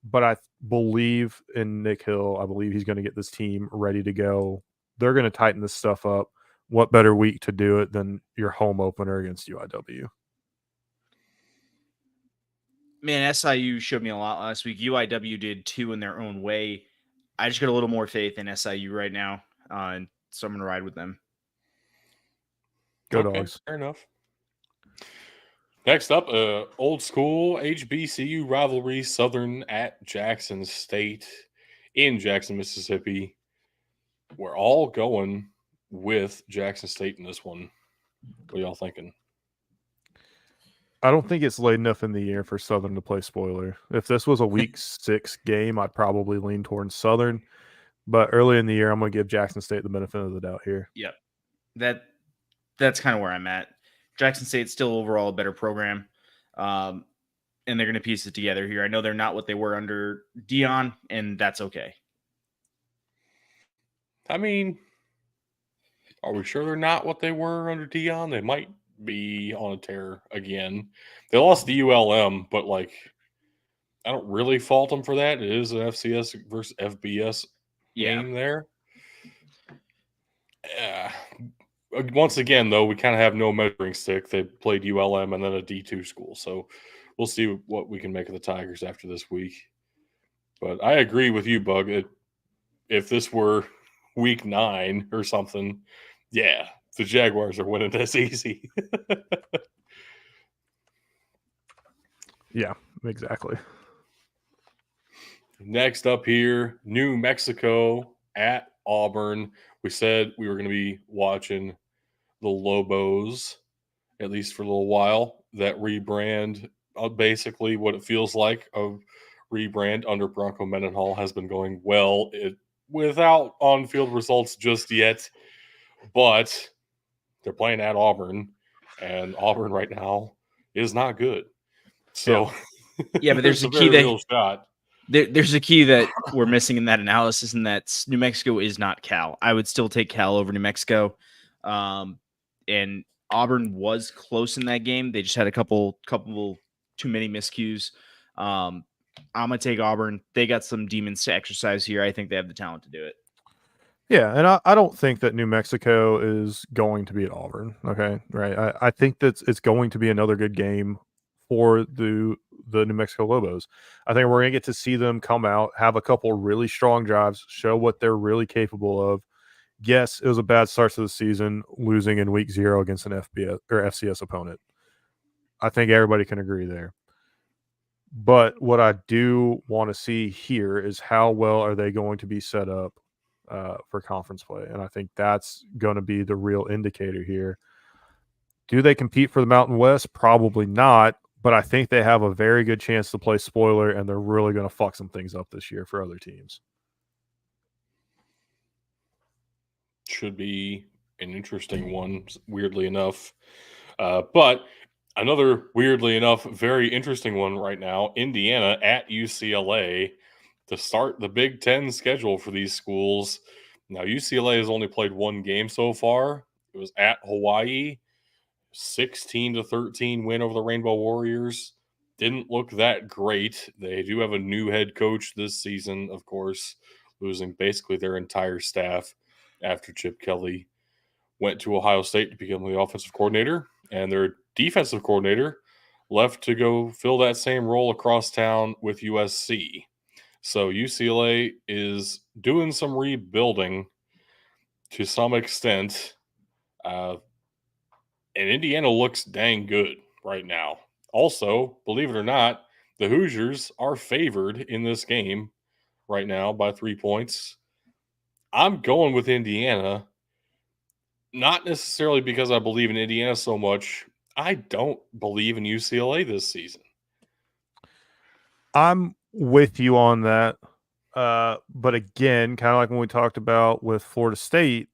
But I believe in Nick Hill. I believe he's going to get this team ready to go. They're going to tighten this stuff up. What better week to do it than your home opener against UIW? Man, SIU showed me a lot last week. UIW did too in their own way. I just got a little more faith in SIU right now, and so I'm going to ride with them. Go Dogs. Fair enough. Next up, old school HBCU rivalry, Southern at Jackson State in Jackson, Mississippi. We're all going with Jackson State in this one. What are y'all thinking? I don't think it's late enough in the year for Southern to play spoiler. If this was a week 6 game, I'd probably lean towards Southern. But early in the year, I'm going to give Jackson State the benefit of the doubt here. Yep. That's kind of where I'm at. Jackson State's still overall a better program. And they're going to piece it together here. I know they're not what they were under Dion, and that's okay. I mean, are we sure they're not what they were under Dion? They might be on a tear again. They lost the ULM, but like, I don't really fault them for that. It is an FCS versus FBS game there. Once again, though, we kind of have no measuring stick. They played ULM and then a D2 school. So we'll see what we can make of the Tigers after this week. But I agree with you, Bug. If this were week 9 or something, yeah, the Jaguars are winning this easy. Yeah, exactly. Next up here, New Mexico at Auburn. We said we were going to be watching the Lobos, at least for a little while. That rebrand, basically what it feels like a rebrand under Bronco Mendenhall, has been going well. Without on-field results just yet, but they're playing at Auburn, and Auburn right now is not good. So, yeah, but there's a key real shot. There's a key that we're missing in that analysis, and that's New Mexico is not Cal. I would still take Cal over New Mexico. And Auburn was close in that game. They just had a couple too many miscues. I'm going to take Auburn. They got some demons to exercise here. I think they have the talent to do it. Yeah, and I don't think that New Mexico is going to be at Auburn. Okay, right. I think that it's going to be another good game for the New Mexico Lobos. I think we're going to get to see them come out, have a couple really strong drives, show what they're really capable of. Yes, it was a bad start to the season, losing in week 0 against an FBS or FCS opponent. I think everybody can agree there. But what I do want to see here is how well are they going to be set up for conference play. And I think that's going to be the real indicator here. Do they compete for the Mountain West? Probably not. But I think they have a very good chance to play spoiler, and they're really going to fuck some things up this year for other teams. Should be an interesting one, weirdly enough. But another, weirdly enough, very interesting one right now, Indiana at UCLA to start the Big Ten schedule for these schools. Now, UCLA has only played one game so far. It was at Hawaii. 16-13 win over the Rainbow Warriors. Didn't look that great. They do have a new head coach this season, of course, losing basically their entire staff after Chip Kelly went to Ohio State to become the offensive coordinator, and their defensive coordinator left to go fill that same role across town with USC. So UCLA is doing some rebuilding to some extent. And Indiana looks dang good right now. Also, believe it or not, the Hoosiers are favored in this game right now by 3 points. I'm going with Indiana, not necessarily because I believe in Indiana so much. I don't believe in UCLA this season. I'm with you on that. But again, kind of like when we talked about with Florida State,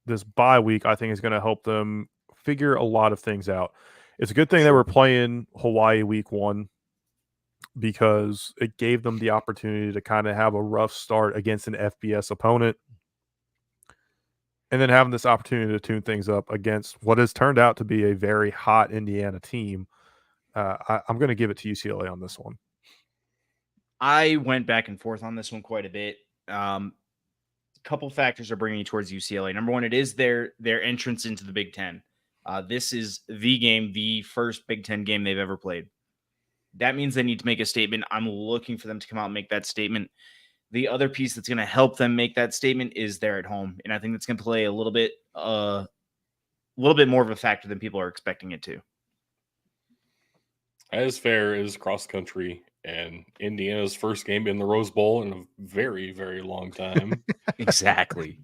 this bye week I think is going to help them figure a lot of things out. It's a good thing that we're playing Hawaii week 1 because it gave them the opportunity to kind of have a rough start against an FBS opponent. And then having this opportunity to tune things up against what has turned out to be a very hot Indiana team. I'm going to give it to UCLA on this one. I went back and forth on this one quite a bit. A couple factors are bringing me towards UCLA. Number one, it is their entrance into the Big Ten. This is the first Big Ten game they've ever played. That means they need to make a statement. I'm looking for them to come out and make that statement. The other piece that's going to help them make that statement is they're at home, and I think that's going to play a little bit more of a factor than people are expecting it to. As fair as cross country and Indiana's first game in the Rose Bowl in a very, very long time. Exactly.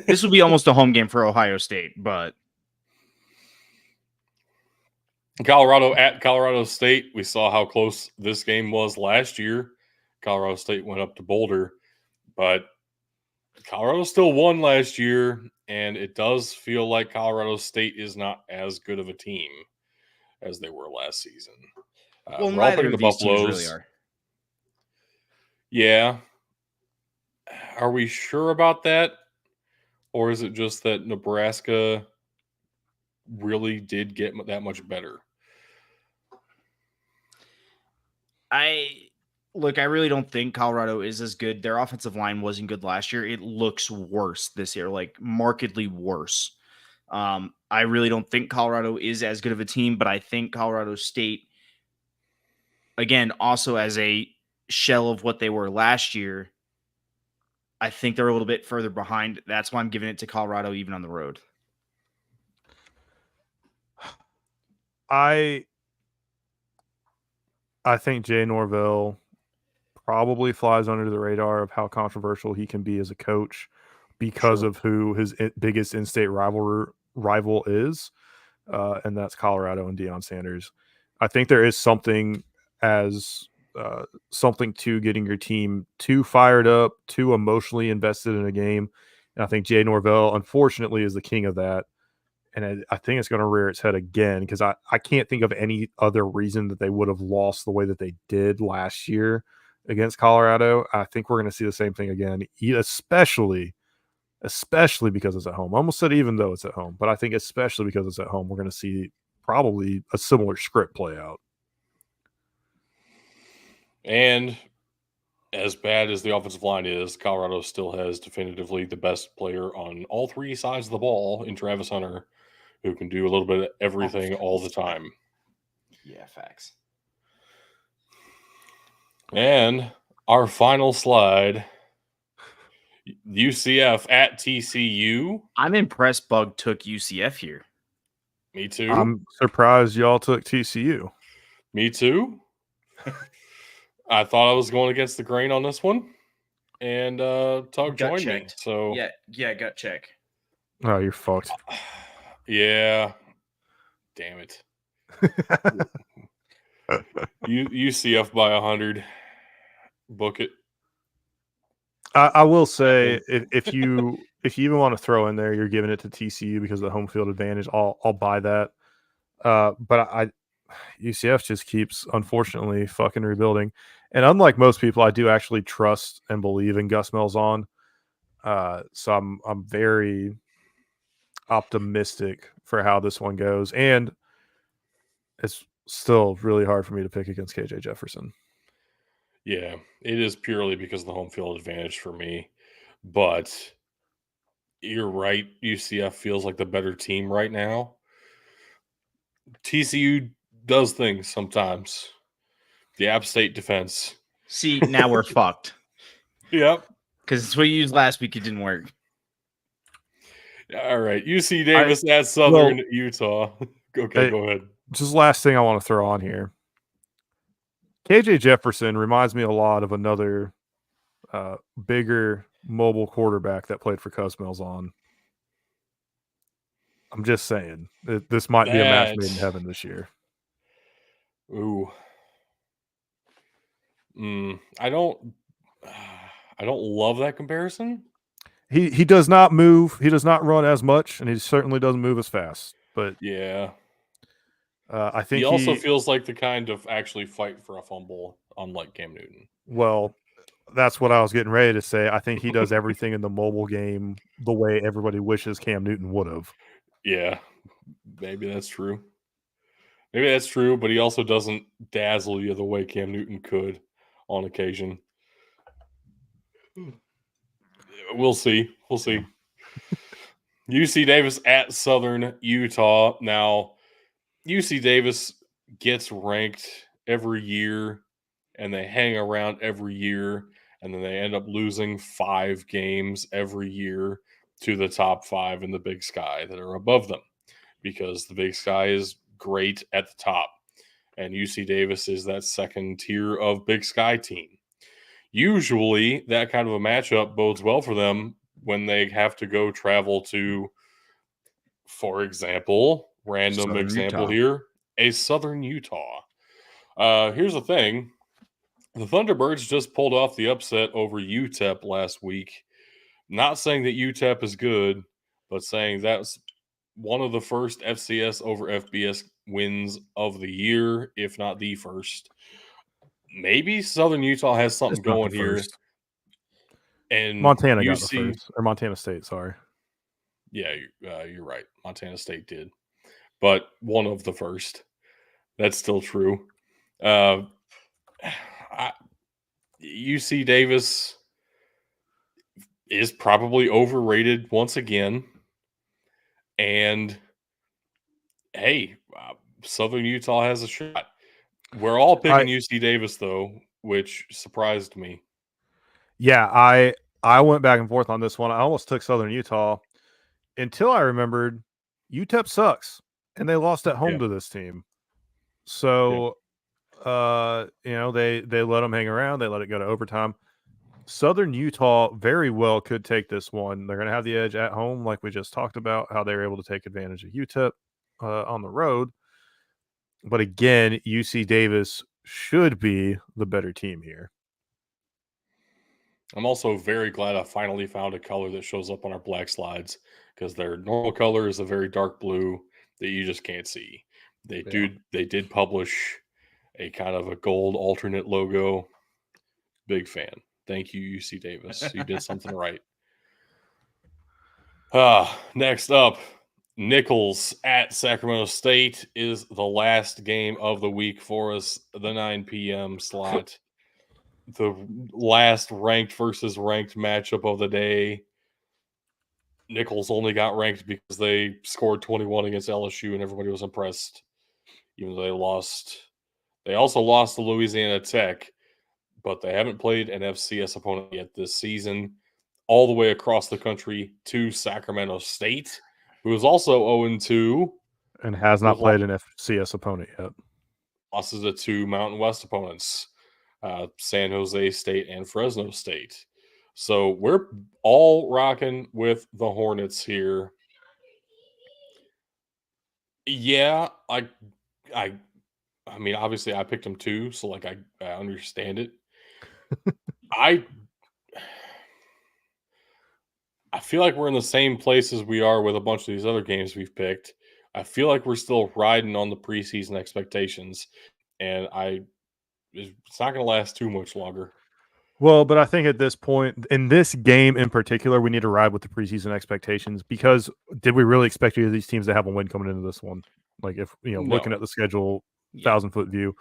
This would be almost a home game for Ohio State, but Colorado at Colorado State. We saw how close this game was last year. Colorado State went up to Boulder, but Colorado still won last year, and it does feel like Colorado State is not as good of a team as they were last season. well, we're all neither picking of the these teams Buffaloes. really are. Yeah. Are we sure about that? Or is it just that Nebraska really did get that much better? I really don't think Colorado is as good. Their offensive line wasn't good last year. It looks worse this year, like markedly worse. I really don't think Colorado is as good of a team, but I think Colorado State, again, also as a shell of what they were last year, I think they're a little bit further behind. That's why I'm giving it to Colorado even on the road. I think Jay Norvell probably flies under the radar of how controversial he can be as a coach because of who his biggest in-state rival is, and that's Colorado and Deion Sanders. I think there is something to getting your team too fired up, too emotionally invested in a game, and I think Jay Norvell, unfortunately, is the king of that. And I think it's going to rear its head again because I can't think of any other reason that they would have lost the way that they did last year against Colorado. I think we're going to see the same thing again, especially because it's at home. I almost said even though it's at home, but I think especially because it's at home, we're going to see probably a similar script play out. And as bad as the offensive line is, Colorado still has definitively the best player on all three sides of the ball in Travis Hunter, who can do a little bit of everything all the time. Yeah, facts. And our final slide, UCF at TCU. I'm impressed Bug took UCF here. Me too. I'm surprised y'all took TCU. Me too. I thought I was going against the grain on this one. And Tug joined me. So yeah, gut check. Oh, you're fucked. Yeah. Damn it. UCF by 100. Book it. I will say if you even want to throw in there, you're giving it to TCU because of the home field advantage. I'll buy that. But UCF just keeps unfortunately fucking rebuilding. And unlike most people, I do actually trust and believe in Gus Malzahn. So I'm very optimistic for how this one goes. And it's still really hard for me to pick against KJ Jefferson. Yeah, it is purely because of the home field advantage for me. But you're right. UCF feels like the better team right now. TCU does things sometimes. The App State defense. See, now we're fucked. Yep. Because it's what you used last week. It didn't work. All right. UC Davis at Southern Utah. Okay, go ahead. Just last thing I want to throw on here. KJ Jefferson reminds me a lot of another bigger mobile quarterback that played for Gus Malzahn. I'm just saying. This might be a match made in heaven this year. Ooh. I I don't love that comparison. He does not move. He does not run as much, and he certainly doesn't move as fast. But Yeah. I He think also feels like the kind of actually fight for a fumble, unlike Cam Newton. well, that's what I was getting ready to say. I think he does everything in the mobile game the way everybody wishes Cam Newton would have. Yeah, maybe that's true. Maybe that's true, but he also doesn't dazzle you the way Cam Newton could on occasion. We'll see. We'll see. UC Davis at Southern Utah. Now, UC Davis gets ranked every year, and they hang around every year, and then they end up losing 5 games every year to the top 5 in the Big Sky that are above them, because the Big Sky is great at the top, and UC Davis is that second tier of Big Sky team. Usually, that kind of a matchup bodes well for them when they have to go travel to, for example, random Southern example Utah. here, a Southern Utah. Here's the thing. The Thunderbirds just pulled off the upset over UTEP last week. Not saying that UTEP is good, but saying that's one of the first FCS over FBS wins of the year, if not the first. Maybe Southern Utah has something It's not going the here. first. And Montana got the UC, first, or Montana State. Sorry. yeah, you're right. Montana State did, but one of the first. That's still true. UC Davis is probably overrated once again. And hey, Southern Utah has a shot. We're all picking UC Davis, though, which surprised me. Yeah, I went back and forth on this one. I almost took Southern Utah until I remembered UTEP sucks, and they lost at home to this team. So, they let them hang around. They let it go to overtime. Southern Utah very well could take this one. They're going to have the edge at home, like we just talked about, how they were able to take advantage of UTEP on the road. But again, UC Davis should be the better team here. I'm also very glad I finally found a color that shows up on our black slides, because their normal color is a very dark blue that you just can't see. They did publish a kind of a gold alternate logo. Big fan. Thank you, UC Davis. You did something right. Next up, Nichols at Sacramento State is the last game of the week for us, the 9 p.m. slot. The last ranked versus ranked matchup of the day. Nichols only got ranked because they scored 21 against LSU and everybody was impressed, even though they lost. They also lost to Louisiana Tech, but they haven't played an FCS opponent yet this season. All the way across the country to Sacramento State, who is also 0-2. And has not played an FCS opponent yet. Losses to 2 Mountain West opponents, San Jose State and Fresno State. So we're all rocking with the Hornets here. Yeah, I mean, obviously I picked them too, so like I understand it. I feel like we're in the same place as we are with a bunch of these other games we've picked. I feel like we're still riding on the preseason expectations, and it's not going to last too much longer. Well, but I think at this point, in this game in particular, we need to ride with the preseason expectations, because did we really expect either of these teams to have a win coming into this one? Like, if, looking at the schedule, 1,000-foot view,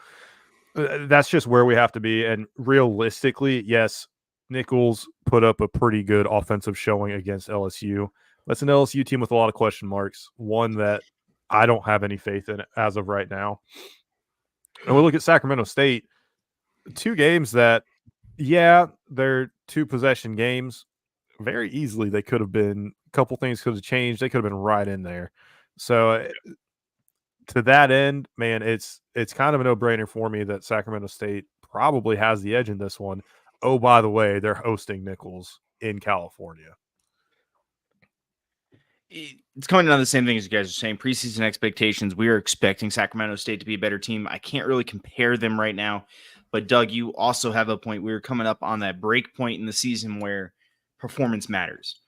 that's just where we have to be. And realistically, yes, Nichols put up a pretty good offensive showing against LSU. That's an LSU team with a lot of question marks, one that I don't have any faith in as of right now. And we look at Sacramento State, 2 games that, they're 2 possession games. Very easily, they could have been, a couple things could have changed. They could have been right in there. So to that end, man, it's kind of a no-brainer for me that Sacramento State probably has the edge in this one. Oh, by the way, they're hosting Nichols in California. It's coming down to the same thing as you guys are saying. Preseason expectations, we are expecting Sacramento State to be a better team. I can't really compare them right now. But Doug, you also have a point. We're coming up on that break point in the season where performance matters.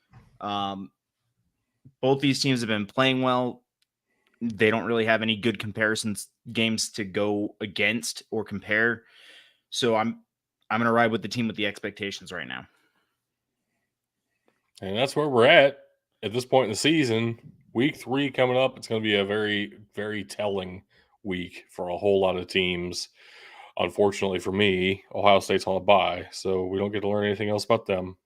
Both these teams have been playing well. They don't really have any good comparisons games to go against or compare. So I'm going to ride with the team with the expectations right now. And that's where we're at this point in the season. Week 3 coming up. It's going to be a very, very telling week for a whole lot of teams. Unfortunately for me, Ohio State's on a bye, so we don't get to learn anything else about them.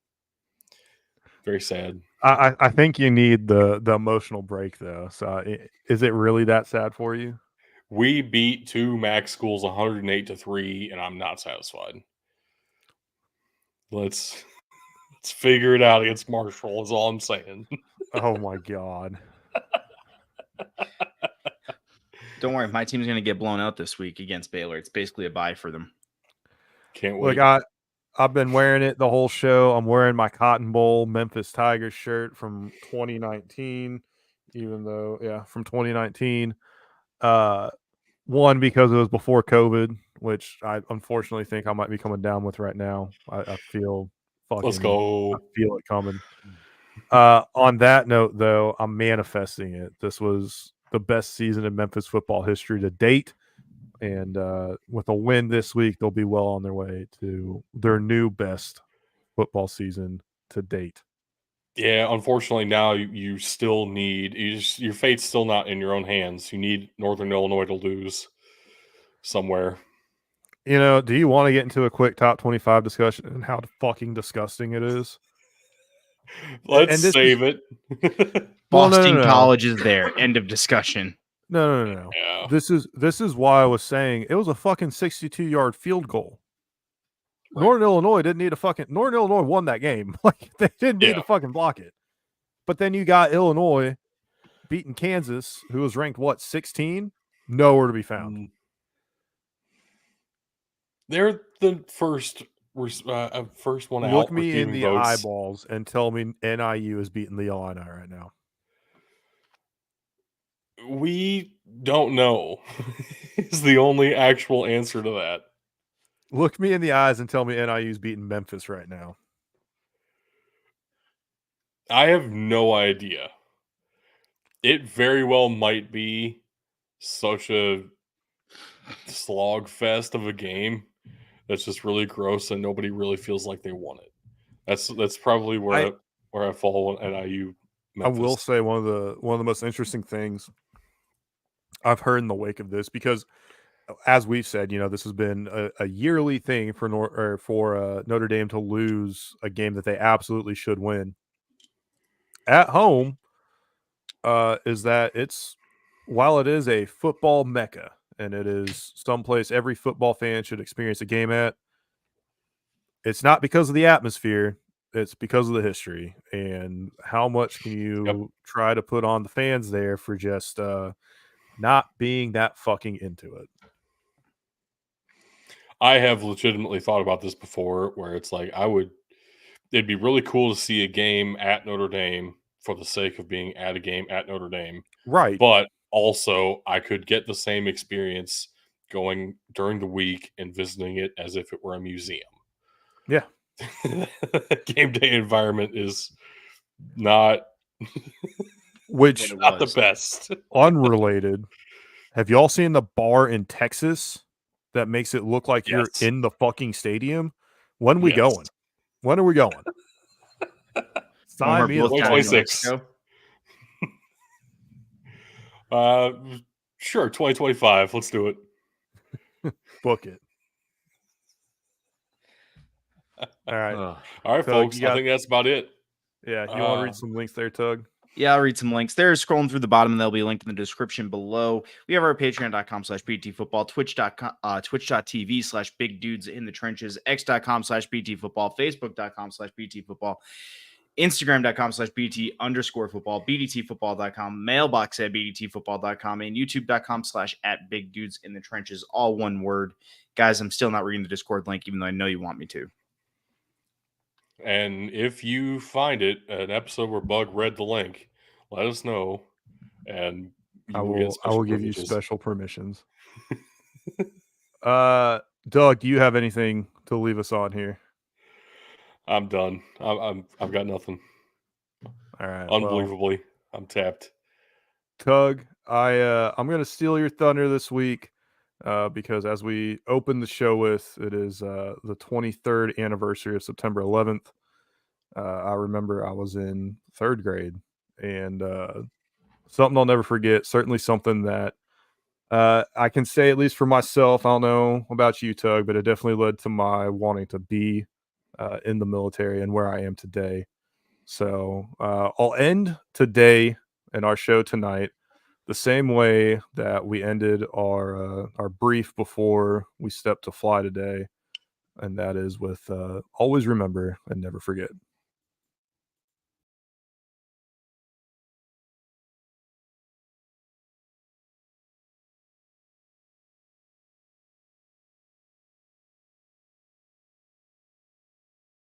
Very sad. I think you need the emotional break, though. So is it really that sad for you? We beat 2 MAC schools 108-3, and I'm not satisfied. Let's figure it out against Marshall is all I'm saying. Oh, my God. Don't worry, my team's going to get blown out this week against Baylor. It's basically a bye for them. Can't wait. Look, I've been wearing it the whole show. I'm wearing my Cotton Bowl Memphis Tigers shirt from 2019, from 2019. One, because it was before COVID, which I unfortunately think I might be coming down with right now. I feel fucking. Let's go. I feel it coming. On that note, though, I'm manifesting it. This was the best season in Memphis football history to date. And with a win this week, they'll be well on their way to their new best football season to date. Yeah, unfortunately, now you still need your fate's still not in your own hands. You need Northern Illinois to lose somewhere. Do you want to get into a quick top 25 discussion and how fucking disgusting it is? Let's save it. Boston College is there. End of discussion. No. Yeah. This is why I was saying it was a fucking 62-yard field goal. Right. Northern Illinois didn't need Northern Illinois won that game. Like they didn't need to fucking block it. But then you got Illinois beating Kansas, who was ranked 16? Nowhere to be found. They're the first one out. Look me in the eyeballs and tell me NIU is beating the Illini right now. We don't know is the only actual answer to that. Look me in the eyes and tell me NIU is beating Memphis right now. I have no idea. It very well might be such a slog fest of a game that's just really gross and nobody really feels like they won it. That's probably where I fall on NIU. Memphis. I will say one of the most interesting things I've heard in the wake of this, because as we've said, this has been a yearly thing for Notre Dame to lose a game that they absolutely should win at home. Is that while it is a football mecca and it is someplace every football fan should experience a game at, it's not because of the atmosphere. It's because of the history and how much can you try to put on the fans there for just not being that fucking into it. I have legitimately thought about this before where it's like it'd be really cool to see a game at Notre Dame for the sake of being at a game at Notre Dame. Right. But also I could get the same experience going during the week and visiting it as if it were a museum. Yeah. Game day environment is not not the best. Unrelated. Have y'all seen the bar in Texas that makes it look like you're in the fucking stadium? When are we going? When are we going? Sign me up. 2026. Sure, 2025. Let's do it. Book it. All right. All right, Tug, folks. I think that's about it. Yeah. You want to read some links there, Tug? Yeah, I'll read some links. They're scrolling through the bottom, and they'll be linked in the description below. We have our patreon.com/BTFootball, twitch.tv/big dudes in the trenches, x.com/BTFootball, facebook.com/BTFootball, Instagram.com/BT_football, BDTfootball.com, mailbox at BDTfootball.com, and YouTube.com/@big dudes in the trenches, all one word. Guys, I'm still not reading the Discord link, even though I know you want me to. And if you find it, an episode where Bug read the link, let us know. And I will give you special permissions. Doug, do you have anything to leave us on here? I'm done. I've got nothing. All right. Unbelievably, I'm tapped. Tug, I'm gonna steal your thunder this week because as we open the show with, it is the 23rd anniversary of September 11th. I remember I was in 3rd grade, and something I'll never forget. Certainly something that I can say, at least for myself. I don't know about you, Tug, but it definitely led to my wanting to be in the military and where I am today. So I'll end today and our show tonight the same way that we ended our brief before we stepped to fly today, and that is with always remember and never forget.